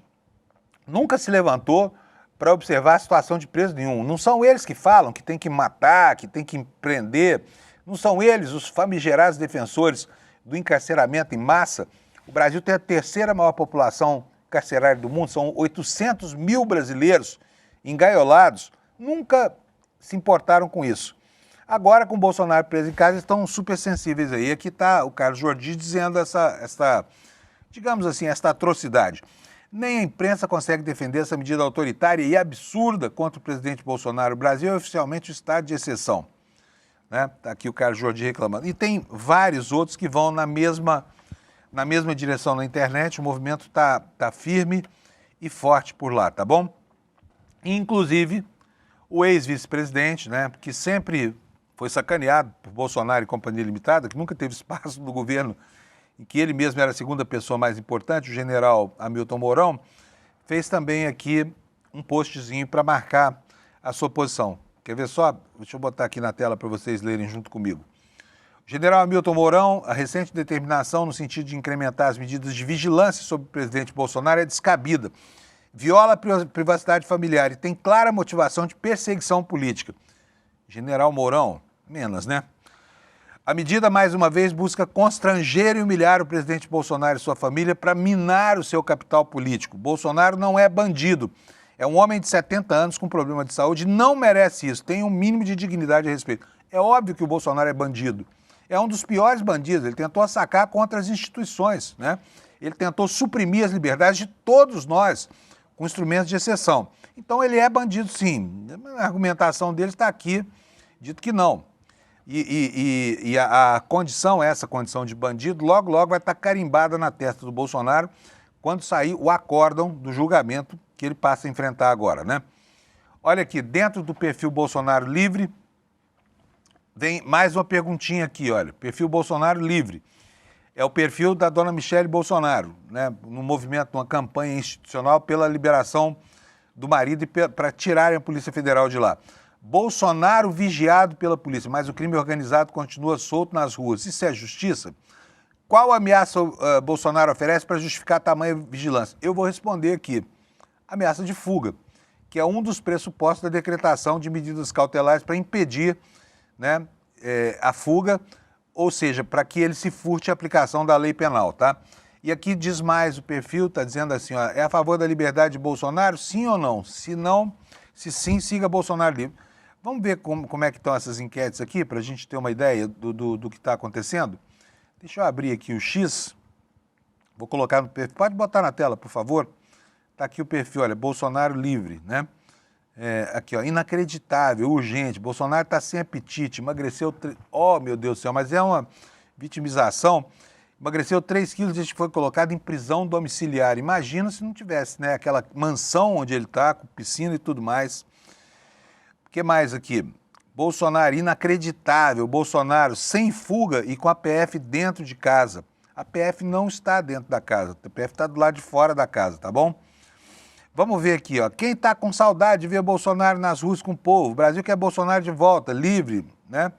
nunca se levantou para observar a situação de preso nenhum. Não são eles que falam que tem que matar, que tem que prender. Não são eles os famigerados defensores do encarceramento em massa. O Brasil tem a 3ª maior população carcerária do mundo. São 800 mil brasileiros engaiolados. Nunca se importaram com isso. Agora, com o Bolsonaro preso em casa, estão super sensíveis aí. Aqui está o Carlos Jordi dizendo digamos assim, esta atrocidade. Nem a imprensa consegue defender essa medida autoritária e absurda contra o presidente Bolsonaro. O Brasil é oficialmente um estado de exceção. Né? Está aqui o Carlos Jordi reclamando. E tem vários outros que vão na mesma direção na internet. O movimento está firme e forte por lá, tá bom? Inclusive, o ex-vice-presidente, né, que sempre foi sacaneado por Bolsonaro e Companhia Limitada, que nunca teve espaço no governo em que ele mesmo era a segunda pessoa mais importante, o general Hamilton Mourão, fez também aqui um postzinho para marcar a sua posição. Quer ver só? Deixa eu botar aqui na tela para vocês lerem junto comigo. O general Hamilton Mourão, a recente determinação no sentido de incrementar as medidas de vigilância sobre o presidente Bolsonaro é descabida, viola a privacidade familiar e tem clara motivação de perseguição política. General Mourão, menos, né? A medida, mais uma vez, busca constranger e humilhar o presidente Bolsonaro e sua família para minar o seu capital político. Bolsonaro não é bandido. É um homem de 70 anos com problema de saúde e não merece isso. Tem um mínimo de dignidade a respeito. É óbvio que o Bolsonaro é bandido. É um dos piores bandidos. Ele tentou sacar contra as instituições, né? Ele tentou suprimir as liberdades de todos nós com instrumentos de exceção. Então ele é bandido, sim. A argumentação dele está aqui, dito que não. E a condição, essa condição de bandido, logo, logo vai estar carimbada na testa do Bolsonaro quando sair o acórdão do julgamento que ele passa a enfrentar agora, né? Olha aqui, dentro do perfil Bolsonaro Livre, vem mais uma perguntinha aqui, olha. Perfil Bolsonaro Livre. É o perfil da dona Michele Bolsonaro, né? No movimento, numa campanha institucional pela liberação do marido e para tirarem a Polícia Federal de lá. Bolsonaro vigiado pela polícia, mas o crime organizado continua solto nas ruas. Isso é justiça? Qual ameaça Bolsonaro oferece para justificar tamanha vigilância? Eu vou responder aqui. Ameaça de fuga, que é um dos pressupostos da decretação de medidas cautelares para impedir, né, a fuga, ou seja, para que ele se furte a aplicação da lei penal, tá? E aqui diz mais o perfil, está dizendo assim, ó, é a favor da liberdade de Bolsonaro? Sim ou não? Se não, se sim, siga Bolsonaro livre. Vamos ver como é que estão essas enquetes aqui, para a gente ter uma ideia do que está acontecendo? Deixa eu abrir aqui o X, vou colocar no perfil, pode botar na tela, por favor. Está aqui o perfil, olha, Bolsonaro livre, né? Aqui, ó, inacreditável, urgente, Bolsonaro está sem apetite, emagreceu, oh meu Deus do céu, mas é uma vitimização, emagreceu 3 quilos desde que foi colocado em prisão domiciliar. Imagina se não tivesse, né, aquela mansão onde ele está, com piscina e tudo mais. O que mais aqui? Bolsonaro inacreditável, Bolsonaro sem fuga e com a PF dentro de casa. A PF não está dentro da casa, a PF está do lado de fora da casa, tá bom? Vamos ver aqui, ó. Quem está com saudade de ver Bolsonaro nas ruas com o povo? O Brasil quer Bolsonaro de volta, livre, né?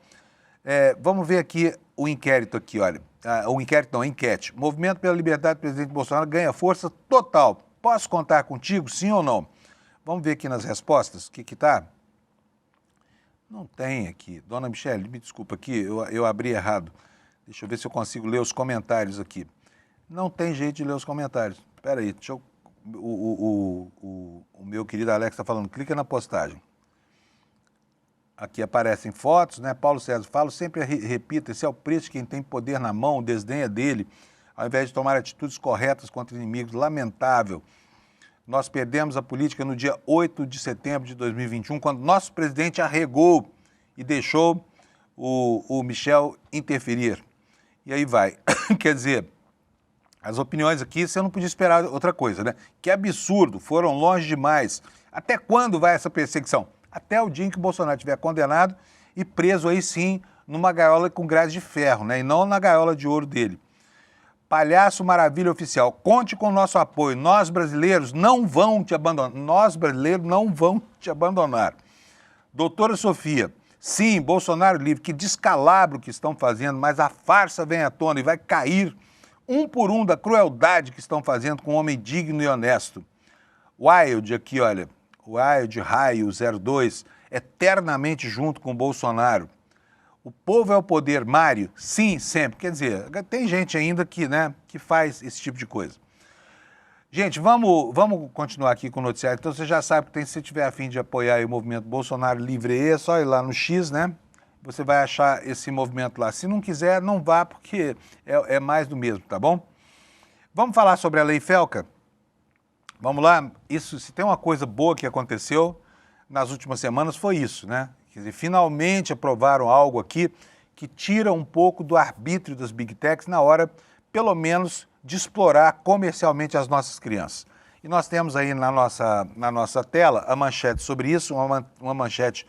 Vamos ver aqui o inquérito aqui, olha. O inquérito não, a enquete. Movimento pela Liberdade do presidente Bolsonaro ganha força total. Posso contar contigo, sim ou não? Vamos ver aqui nas respostas, o que está? Não tem aqui. Dona Michele, me desculpa aqui, eu abri errado. Deixa eu ver se eu consigo ler os comentários aqui. Não tem jeito de ler os comentários. Espera aí, deixa eu... O meu querido Alex está falando, clica na postagem. Aqui aparecem fotos, né? Paulo César, falo sempre, repito, esse é o preço de quem tem poder na mão, desdenha dele, ao invés de tomar atitudes corretas contra inimigos. Lamentável. Nós perdemos a política no dia 8 de setembro de 2021, quando nosso presidente arregou e deixou o Michel interferir. E aí vai. Quer dizer, as opiniões aqui, você não podia esperar outra coisa, né? Que absurdo, foram longe demais. Até quando vai essa perseguição? Até o dia em que o Bolsonaro estiver condenado e preso aí sim numa gaiola com grade de ferro, né? E não na gaiola de ouro dele. Palhaço Maravilha Oficial, conte com o nosso apoio. Nós brasileiros não vão te abandonar. Nós brasileiros não vão te abandonar. Doutora Sofia, sim, Bolsonaro livre, que descalabro que estão fazendo, mas a farsa vem à tona e vai cair um por um da crueldade que estão fazendo com um homem digno e honesto. Wild aqui, olha, Wild Raio 02, eternamente junto com o Bolsonaro. O povo é o poder, Mário? Sim, sempre. Quer dizer, tem gente ainda que, né, que faz esse tipo de coisa. Gente, vamos continuar aqui com o noticiário. Então você já sabe que se você tiver a fim de apoiar aí o movimento Bolsonaro Livre, é só ir lá no X, né? Você vai achar esse movimento lá. Se não quiser, não vá, porque é mais do mesmo, tá bom? Vamos falar sobre a Lei Felca? Vamos lá? Isso, se tem uma coisa boa que aconteceu nas últimas semanas, foi isso, né? Quer dizer, finalmente aprovaram algo aqui que tira um pouco do arbítrio das Big Techs na hora, pelo menos, de explorar comercialmente as nossas crianças. E nós temos aí na nossa tela a manchete sobre isso, uma manchete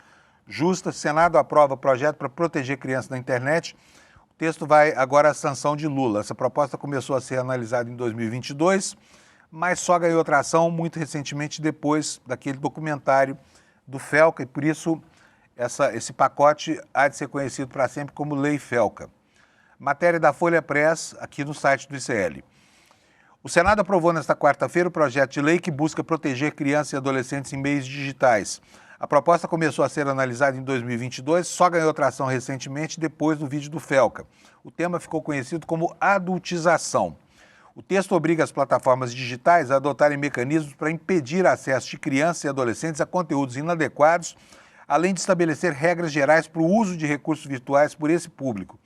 justa. O Senado aprova projeto para proteger crianças na internet. O texto vai agora à sanção de Lula. Essa proposta começou a ser analisada em 2022, mas só ganhou tração muito recentemente depois daquele documentário do Felca, e por isso esse pacote há de ser conhecido para sempre como Lei Felca. Matéria da Folha Press, aqui no site do ICL. O Senado aprovou nesta quarta-feira o projeto de lei que busca proteger crianças e adolescentes em meios digitais. A proposta começou a ser analisada em 2022, só ganhou tração recentemente depois do vídeo do Felca. O tema ficou conhecido como adultização. O texto obriga as plataformas digitais a adotarem mecanismos para impedir acesso de crianças e adolescentes a conteúdos inadequados, além de estabelecer regras gerais para o uso de recursos virtuais por esse público.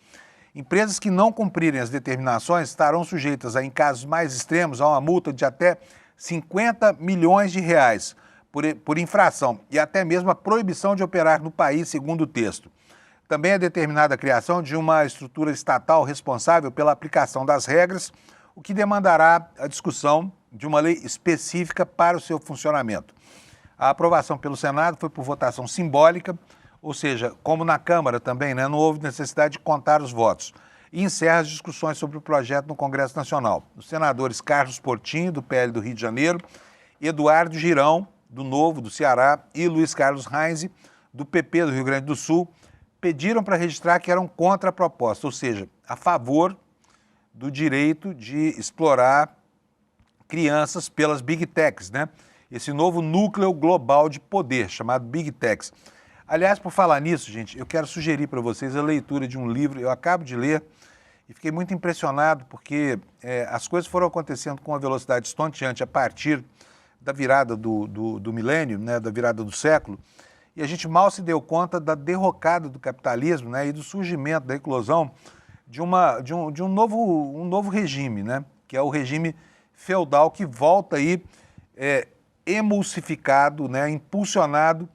Empresas que não cumprirem as determinações estarão sujeitas, em casos mais extremos, a uma multa de até 50 milhões de reais por infração e até mesmo a proibição de operar no país, segundo o texto. Também é determinada a criação de uma estrutura estatal responsável pela aplicação das regras, o que demandará a discussão de uma lei específica para o seu funcionamento. A aprovação pelo Senado foi por votação simbólica, ou seja, como na Câmara também, não houve necessidade de contar os votos. E encerra as discussões sobre o projeto no Congresso Nacional. Os senadores Carlos Portinho, do PL do Rio de Janeiro, Eduardo Girão, do Novo, do Ceará, e Luiz Carlos Reins, do PP do Rio Grande do Sul, pediram para registrar que eram contra a proposta, ou seja, a favor do direito de explorar crianças pelas Big Techs, Esse novo núcleo global de poder, chamado Big Techs. Aliás, por falar nisso, gente, eu quero sugerir para vocês a leitura de um livro, eu acabo de ler e fiquei muito impressionado porque as coisas foram acontecendo com uma velocidade estonteante a partir da virada do milênio, da virada do século, e a gente mal se deu conta da derrocada do capitalismo e do surgimento, da eclosão de um novo regime, que é o regime feudal que volta aí emulsificado, impulsionado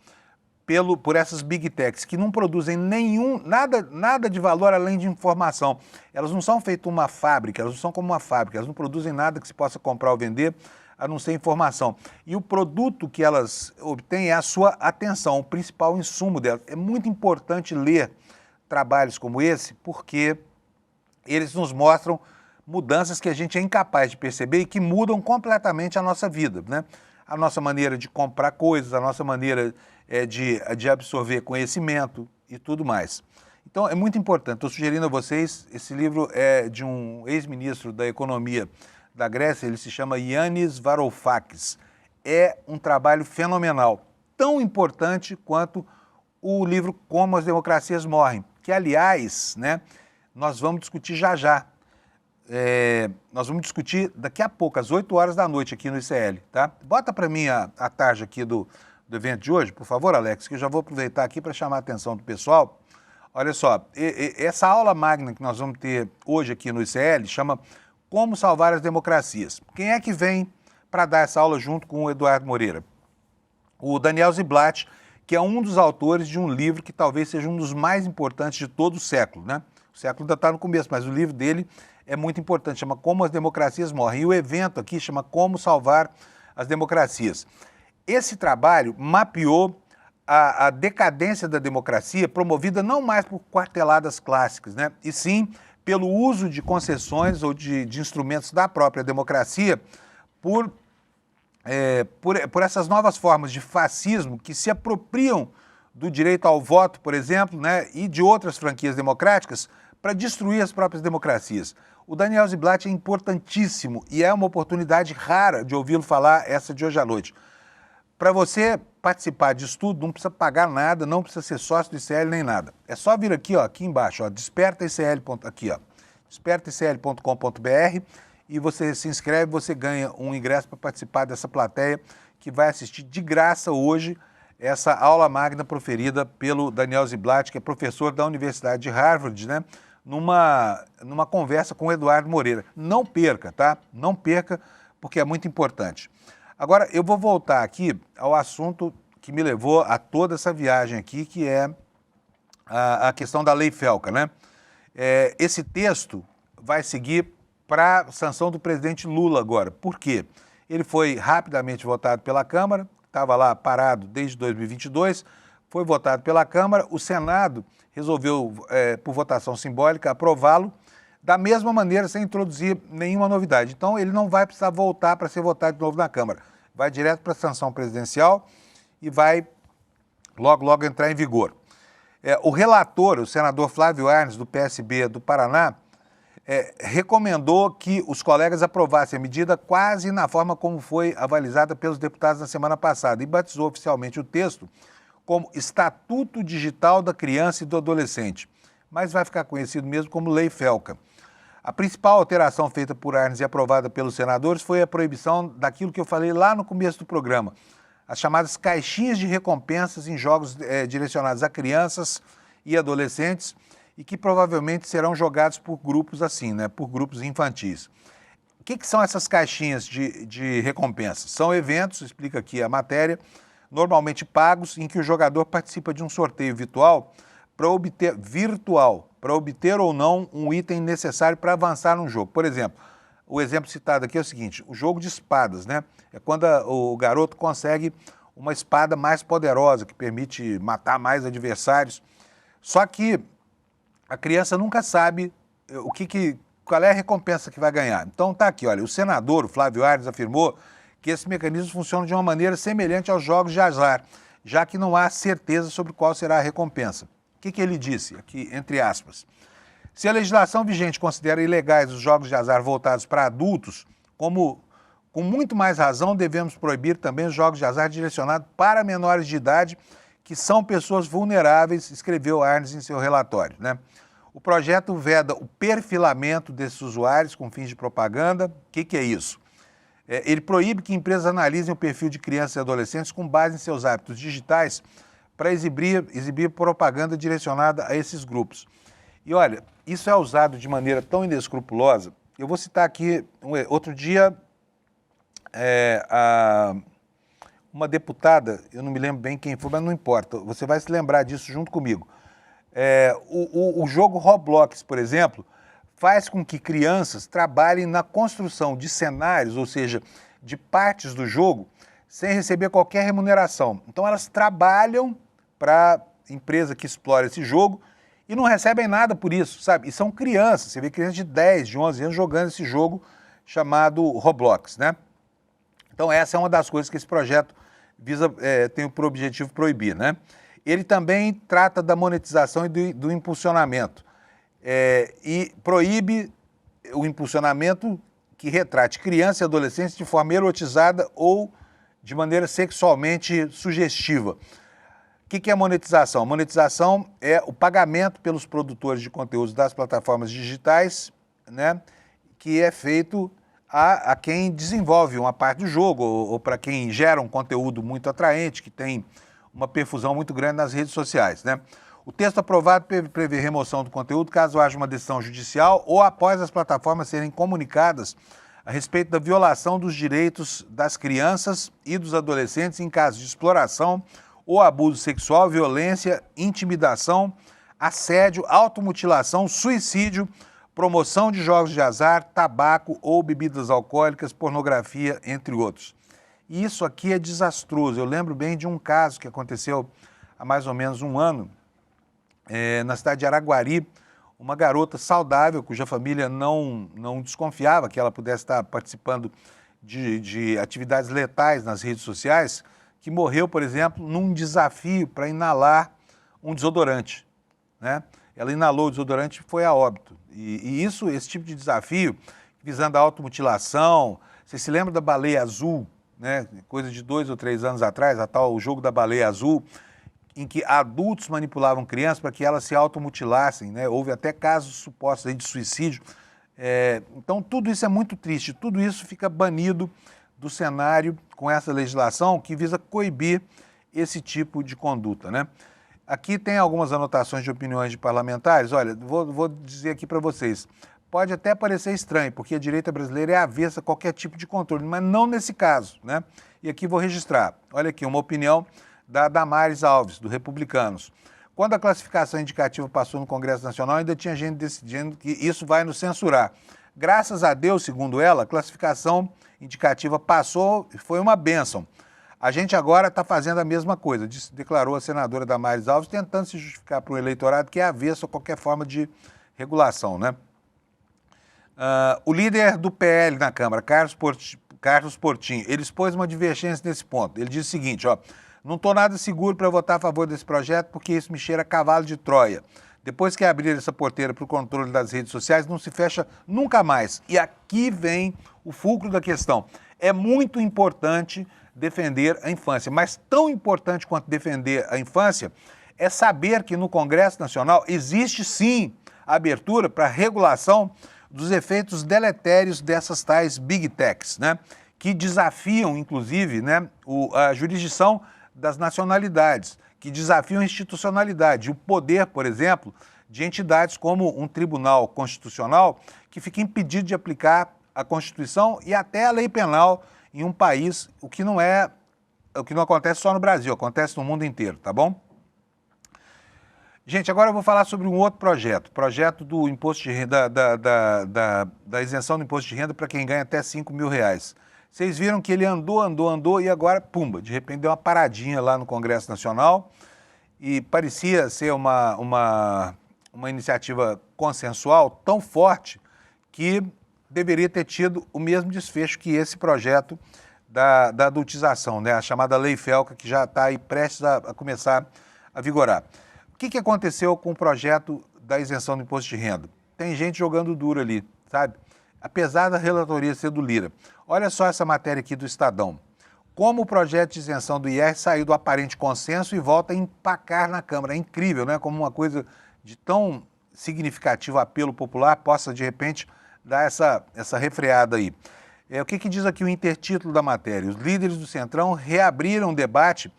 por essas Big Techs, que não produzem nada de valor além de informação. Elas não são feitas uma fábrica, elas não são como uma fábrica, elas não produzem nada que se possa comprar ou vender, a não ser informação. E o produto que elas obtêm é a sua atenção, o principal insumo delas. É muito importante ler trabalhos como esse, porque eles nos mostram mudanças que a gente é incapaz de perceber e que mudam completamente a nossa vida, A nossa maneira de comprar coisas, a nossa maneira de absorver conhecimento e tudo mais. Então, é muito importante. Estou sugerindo a vocês, esse livro é de um ex-ministro da Economia da Grécia, ele se chama Yannis Varoufakis. É um trabalho fenomenal, tão importante quanto o livro Como as Democracias Morrem, que, aliás, nós vamos discutir já. Nós vamos discutir daqui a pouco, às 8 horas da noite, aqui no ICL, tá? Bota para mim a tarja aqui do evento de hoje, por favor, Alex, que eu já vou aproveitar aqui para chamar a atenção do pessoal. Olha só, essa aula magna que nós vamos ter hoje aqui no ICL chama Como Salvar as Democracias. Quem é que vem para dar essa aula junto com o Eduardo Moreira? O Daniel Ziblatt, que é um dos autores de um livro que talvez seja um dos mais importantes de todo o século, O século ainda está no começo, mas o livro dele é muito importante, chama Como as Democracias Morrem. E o evento aqui chama Como Salvar as Democracias. Esse trabalho mapeou a decadência da democracia, promovida não mais por quarteladas clássicas, e sim pelo uso de concessões ou de instrumentos da própria democracia por essas novas formas de fascismo que se apropriam do direito ao voto, por exemplo, e de outras franquias democráticas para destruir as próprias democracias. O Daniel Ziblatt é importantíssimo e é uma oportunidade rara de ouvi-lo falar essa de hoje à noite. Para você participar disso tudo, não precisa pagar nada, não precisa ser sócio do ICL nem nada. É só vir aqui, aqui embaixo, despertaicl.com.br e você se inscreve, você ganha um ingresso para participar dessa plateia que vai assistir de graça hoje essa aula magna proferida pelo Daniel Ziblatt, que é professor da Universidade de Harvard, numa conversa com o Eduardo Moreira. Não perca, tá? Não perca, porque é muito importante. Agora, eu vou voltar aqui ao assunto que me levou a toda essa viagem aqui, que é a questão da Lei Felca, Esse texto vai seguir para a sanção do presidente Lula agora. Por quê? Ele foi rapidamente votado pela Câmara, estava lá parado desde 2022, foi votado pela Câmara, o Senado resolveu, por votação simbólica, aprová-lo da mesma maneira, sem introduzir nenhuma novidade. Então, ele não vai precisar voltar para ser votado de novo na Câmara. Vai direto para a sanção presidencial e vai logo, logo entrar em vigor. O relator, o senador Flávio Arnes, do PSB do Paraná, recomendou que os colegas aprovassem a medida quase na forma como foi avalizada pelos deputados na semana passada e batizou oficialmente o texto como Estatuto Digital da Criança e do Adolescente, mas vai ficar conhecido mesmo como Lei Felca. A principal alteração feita por Arnes e aprovada pelos senadores foi a proibição daquilo que eu falei lá no começo do programa, as chamadas caixinhas de recompensas em jogos direcionados a crianças e adolescentes e que provavelmente serão jogados por grupos assim, né, por grupos infantis. O que são essas caixinhas de recompensas? São eventos, explica aqui a matéria, normalmente pagos, em que o jogador participa de um sorteio virtual para obter ou não um item necessário para avançar num jogo. Por exemplo, o exemplo citado aqui é o seguinte, o jogo de espadas, né? É quando o garoto consegue uma espada mais poderosa, que permite matar mais adversários. Só que a criança nunca sabe qual é a recompensa que vai ganhar. Então tá aqui, olha, o senador, o Flávio Arnes, afirmou que esse mecanismo funciona de uma maneira semelhante aos jogos de azar, já que não há certeza sobre qual será a recompensa. O que ele disse? Aqui, entre aspas. Se a legislação vigente considera ilegais os jogos de azar voltados para adultos, com muito mais razão devemos proibir também os jogos de azar direcionados para menores de idade, que são pessoas vulneráveis, escreveu Arnes em seu relatório, né? O projeto veda o perfilamento desses usuários com fins de propaganda. O que é isso? Ele proíbe que empresas analisem o perfil de crianças e adolescentes com base em seus hábitos digitais para exibir propaganda direcionada a esses grupos. E olha, isso é usado de maneira tão inescrupulosa. Eu vou citar aqui, outro dia, uma deputada, eu não me lembro bem quem foi, mas não importa, você vai se lembrar disso junto comigo. O jogo Roblox, por exemplo, faz com que crianças trabalhem na construção de cenários, ou seja, de partes do jogo, sem receber qualquer remuneração. Então elas trabalham para a empresa que explora esse jogo e não recebem nada por isso, sabe? E são crianças, você vê crianças de 10, de 11 anos jogando esse jogo chamado Roblox, né? Então essa é uma das coisas que esse projeto tem por objetivo proibir, né? Ele também trata da monetização e do impulsionamento. E proíbe o impulsionamento que retrate crianças e adolescentes de forma erotizada ou de maneira sexualmente sugestiva. O que é monetização? Monetização é o pagamento pelos produtores de conteúdos das plataformas digitais, né, que é feito a quem desenvolve uma parte do jogo ou para quem gera um conteúdo muito atraente, que tem uma perfusão muito grande nas redes sociais, né? O texto aprovado prevê remoção do conteúdo caso haja uma decisão judicial ou após as plataformas serem comunicadas a respeito da violação dos direitos das crianças e dos adolescentes em caso de exploração ou abuso sexual, violência, intimidação, assédio, automutilação, suicídio, promoção de jogos de azar, tabaco ou bebidas alcoólicas, pornografia, entre outros. E isso aqui é desastroso. Eu lembro bem de um caso que aconteceu há mais ou menos um ano, na cidade de Araguari, uma garota saudável, cuja família não desconfiava que ela pudesse estar participando de atividades letais nas redes sociais, que morreu, por exemplo, num desafio para inalar um desodorante, né? Ela inalou o desodorante e foi a óbito. E esse tipo de desafio, visando a automutilação, você se lembra da baleia azul, né? Coisa de 2 ou 3 anos atrás, o jogo da baleia azul, em que adultos manipulavam crianças para que elas se automutilassem, né? Houve até casos supostos aí de suicídio. Então, tudo isso é muito triste, tudo isso fica banido do cenário com essa legislação que visa coibir esse tipo de conduta, né? Aqui tem algumas anotações de opiniões de parlamentares. Olha, vou dizer aqui para vocês, pode até parecer estranho, porque a direita brasileira é avessa a qualquer tipo de controle, mas não nesse caso, né? E aqui vou registrar. Olha aqui, uma opinião da Damares Alves, do Republicanos. Quando a classificação indicativa passou no Congresso Nacional, ainda tinha gente decidindo que isso vai nos censurar. Graças a Deus, segundo ela, a classificação indicativa passou e foi uma bênção. A gente agora está fazendo a mesma coisa, declarou a senadora Damares Alves, tentando se justificar para o eleitorado que é avesso a qualquer forma de regulação, né? O líder do PL na Câmara, Carlos Portinho, ele expôs uma divergência nesse ponto. Ele disse o seguinte, ó, não estou nada seguro para votar a favor desse projeto porque isso me cheira a cavalo de Troia. Depois que abrir essa porteira para o controle das redes sociais, não se fecha nunca mais. E aqui vem o fulcro da questão. É muito importante defender a infância, mas tão importante quanto defender a infância é saber que no Congresso Nacional existe sim abertura para regulação dos efeitos deletérios dessas tais big techs, né? Que desafiam, inclusive, né, a jurisdição das nacionalidades, que desafiam a institucionalidade, o poder, por exemplo, de entidades como um tribunal constitucional que fica impedido de aplicar a Constituição e até a lei penal em um país, o que não acontece só no Brasil, acontece no mundo inteiro, tá bom? Gente, agora eu vou falar sobre um outro projeto do imposto de renda, da isenção do imposto de renda para quem ganha até R$5.000. Vocês viram que ele andou e agora, pumba, de repente deu uma paradinha lá no Congresso Nacional e parecia ser uma iniciativa consensual tão forte que deveria ter tido o mesmo desfecho que esse projeto da adultização, né? A chamada Lei Felca, que já está aí prestes a começar a vigorar. O que aconteceu com o projeto da isenção do imposto de renda? Tem gente jogando duro ali, sabe? Apesar da relatoria ser do Lira. Olha só essa matéria aqui do Estadão. Como o projeto de isenção do IR saiu do aparente consenso e volta a empacar na Câmara. É incrível, né? Como uma coisa de tão significativo apelo popular possa, de repente, dar essa refreada aí. O que diz aqui o intertítulo da matéria? Os líderes do Centrão reabriram o debate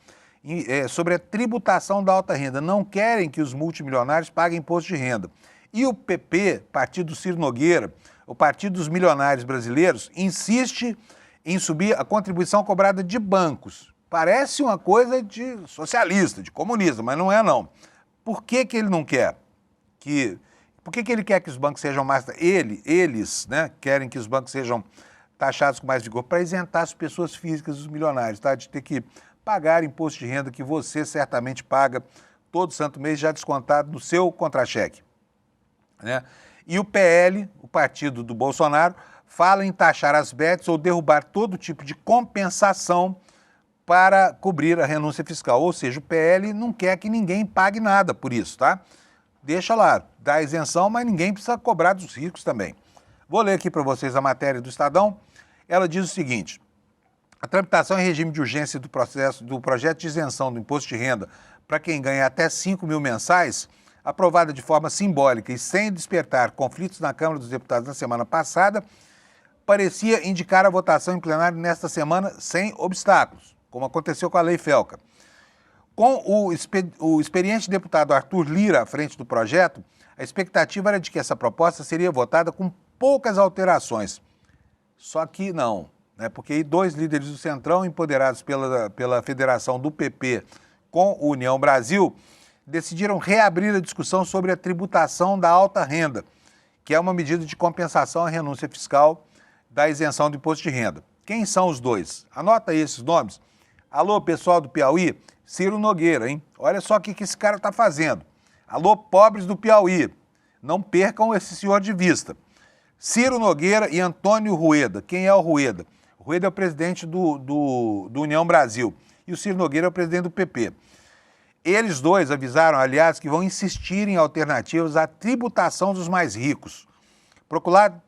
sobre a tributação da alta renda. Não querem que os multimilionários paguem imposto de renda. E o PP, partido do Ciro Nogueira, o partido dos milionários brasileiros, insiste em subir a contribuição cobrada de bancos. Parece uma coisa de socialista, de comunista, mas não é não. Por que ele não quer? Por que ele quer que os bancos sejam mais... Eles, né, querem que os bancos sejam taxados com mais vigor para isentar as pessoas físicas dos milionários, tá? De ter que pagar imposto de renda que você certamente paga todo santo mês já descontado no seu contra-cheque, né? E o PL, o partido do Bolsonaro, fala em taxar as bets ou derrubar todo tipo de compensação para cobrir a renúncia fiscal. Ou seja, o PL não quer que ninguém pague nada por isso, tá? Deixa lá, dá isenção, mas ninguém precisa cobrar dos ricos também. Vou ler aqui para vocês a matéria do Estadão. Ela diz o seguinte: a tramitação em regime de urgência do projeto de isenção do imposto de renda para quem ganha até 5 mil mensais, aprovada de forma simbólica e sem despertar conflitos na Câmara dos Deputados na semana passada, parecia indicar a votação em plenário nesta semana sem obstáculos, como aconteceu com a Lei Felca. Com o experiente deputado Arthur Lira à frente do projeto, a expectativa era de que essa proposta seria votada com poucas alterações. Só que não, né? Porque aí 2 líderes do Centrão, empoderados pela federação do PP com o União Brasil, decidiram reabrir a discussão sobre a tributação da alta renda, que é uma medida de compensação à renúncia fiscal da isenção do imposto de renda. Quem são os 2? Anota aí esses nomes. Alô, pessoal do Piauí, Ciro Nogueira, hein? Olha só o que esse cara está fazendo. Alô, pobres do Piauí, não percam esse senhor de vista. Ciro Nogueira e Antônio Rueda. Quem é o Rueda? O Rueda é o presidente do União Brasil e o Ciro Nogueira é o presidente do PP. Eles 2 avisaram, aliás, que vão insistir em alternativas à tributação dos mais ricos. Procurado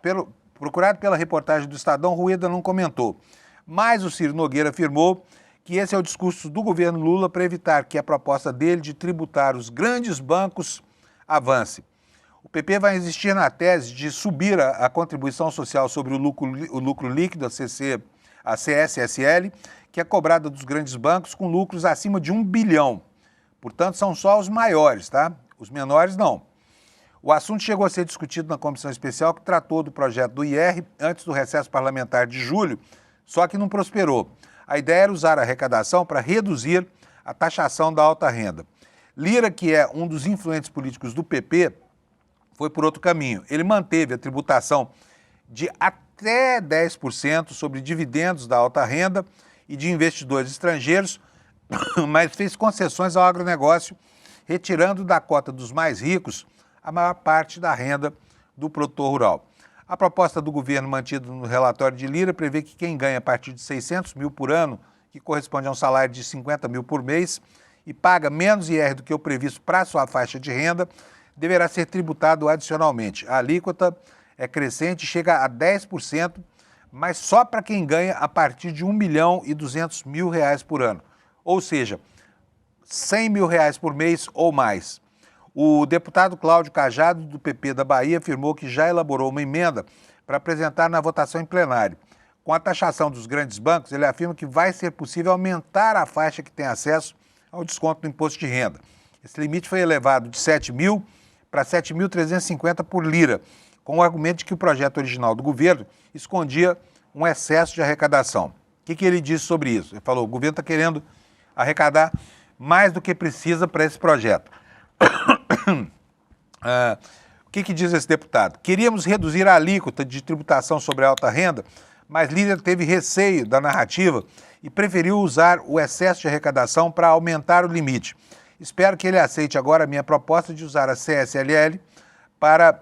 pela reportagem do Estadão, Rueda não comentou. Mas o Ciro Nogueira afirmou que esse é o discurso do governo Lula para evitar que a proposta dele de tributar os grandes bancos avance. O PP vai insistir na tese de subir a contribuição social sobre o lucro líquido, a CSSL, que é cobrada dos grandes bancos com lucros acima de 1 bilhão. Portanto, são só os maiores, tá? Os menores não. O assunto chegou a ser discutido na comissão especial que tratou do projeto do IR antes do recesso parlamentar de julho, só que não prosperou. A ideia era usar a arrecadação para reduzir a taxação da alta renda. Lira, que é um dos influentes políticos do PP, foi por outro caminho. Ele manteve a tributação de até 10% sobre dividendos da alta renda e de investidores estrangeiros, mas fez concessões ao agronegócio, retirando da cota dos mais ricos a maior parte da renda do produtor rural. A proposta do governo mantida no relatório de Lira prevê que quem ganha a partir de 600 mil por ano, que corresponde a um salário de 50 mil por mês, e paga menos IR do que o previsto para a sua faixa de renda, deverá ser tributado adicionalmente. A alíquota é crescente e chega a 10%, mas só para quem ganha a partir de R$1.200.000 por ano. Ou seja, R$100 mil por mês ou mais. O deputado Cláudio Cajado, do PP da Bahia, afirmou que já elaborou uma emenda para apresentar na votação em plenário. Com a taxação dos grandes bancos, ele afirma que vai ser possível aumentar a faixa que tem acesso ao desconto do imposto de renda. Esse limite foi elevado de 7 mil para 7.350 por lira, com o argumento de que o projeto original do governo escondia um excesso de arrecadação. O que ele disse sobre isso? Ele falou: o governo está querendo arrecadar mais do que precisa para esse projeto. O que diz esse deputado? Queríamos reduzir a alíquota de tributação sobre a alta renda, mas Lira teve receio da narrativa e preferiu usar o excesso de arrecadação para aumentar o limite. Espero que ele aceite agora a minha proposta de usar a CSLL para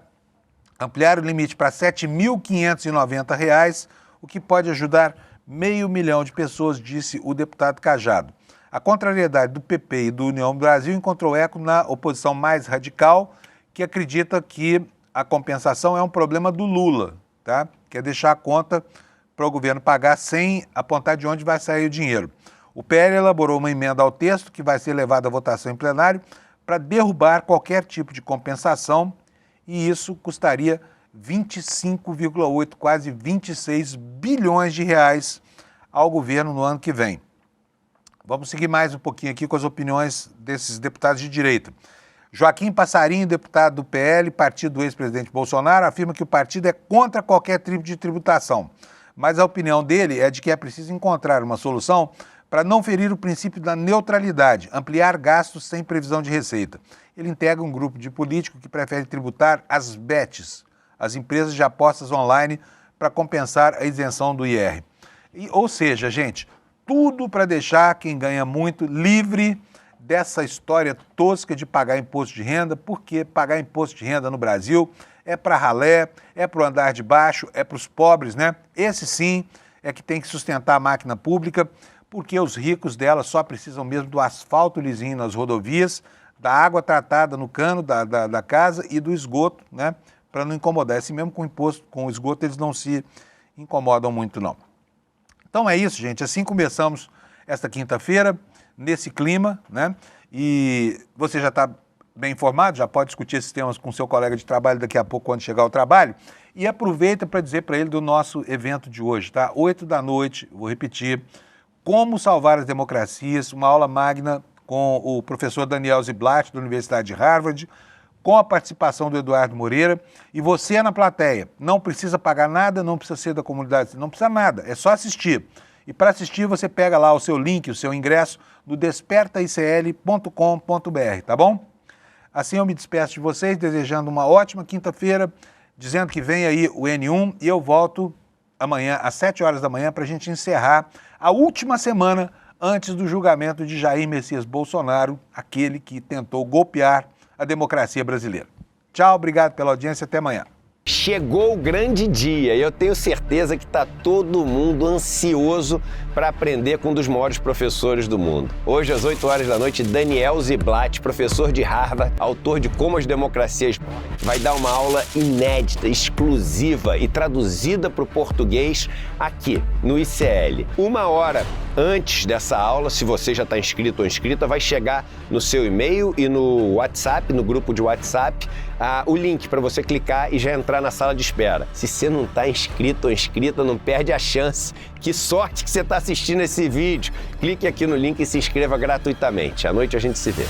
ampliar o limite para R$ 7.590, o que pode ajudar 500 mil de pessoas, disse o deputado Cajado. A contrariedade do PP e do União Brasil encontrou eco na oposição mais radical, que acredita que a compensação é um problema do Lula, tá? Quer deixar a conta para o governo pagar sem apontar de onde vai sair o dinheiro. O PL elaborou uma emenda ao texto que vai ser levada à votação em plenário para derrubar qualquer tipo de compensação, e isso custaria 25,8, quase 26 bilhões de reais ao governo no ano que vem. Vamos seguir mais um pouquinho aqui com as opiniões desses deputados de direita. Joaquim Passarinho, deputado do PL, partido do ex-presidente Bolsonaro, afirma que o partido é contra qualquer tipo de tributação, mas a opinião dele é de que é preciso encontrar uma solução para não ferir o princípio da neutralidade, ampliar gastos sem previsão de receita. Ele integra um grupo de políticos que prefere tributar as bets, as empresas de apostas online, para compensar a isenção do IR. Ou seja, gente, tudo para deixar quem ganha muito livre dessa história tosca de pagar imposto de renda, porque pagar imposto de renda no Brasil é para ralé, é para o andar de baixo, é para os pobres, né? Esse sim é que tem que sustentar a máquina pública, porque os ricos dela só precisam mesmo do asfalto lisinho nas rodovias, da água tratada no cano da casa e do esgoto, né? Para não incomodar. Assim mesmo com imposto, com o esgoto, eles não se incomodam muito, não. Então é isso, gente. Assim começamos esta quinta-feira, nesse clima, né? E você já está bem informado, já pode discutir esses temas com seu colega de trabalho daqui a pouco, quando chegar ao trabalho. E aproveita para dizer para ele do nosso evento de hoje, tá? 8 da noite, vou repetir, Como Salvar as Democracias, uma aula magna com o professor Daniel Ziblatt, da Universidade de Harvard, com a participação do Eduardo Moreira. E você na plateia, não precisa pagar nada, não precisa ser da comunidade, não precisa nada, é só assistir. E para assistir você pega lá o seu link, o seu ingresso no despertaicl.com.br, tá bom? Assim eu me despeço de vocês, desejando uma ótima quinta-feira, dizendo que vem aí o N1 e eu volto amanhã às 7 horas da manhã para a gente encerrar a última semana antes do julgamento de Jair Messias Bolsonaro, aquele que tentou golpear a democracia brasileira. Tchau, obrigado pela audiência, até amanhã. Chegou o grande dia e eu tenho certeza que está todo mundo ansioso para aprender com um dos maiores professores do mundo. Hoje, às 8 horas da noite, Daniel Ziblatt, professor de Harvard, autor de Como as Democracias, vai dar uma aula inédita, exclusiva e traduzida para o português aqui no ICL. 1 hora antes dessa aula, se você já está inscrito ou inscrita, vai chegar no seu e-mail e no WhatsApp, no grupo de WhatsApp, o link para você clicar e já entrar na sala de espera. Se você não está inscrito ou inscrita, não perde a chance. Que sorte que você está assistindo esse vídeo. Clique aqui no link e se inscreva gratuitamente. À noite a gente se vê.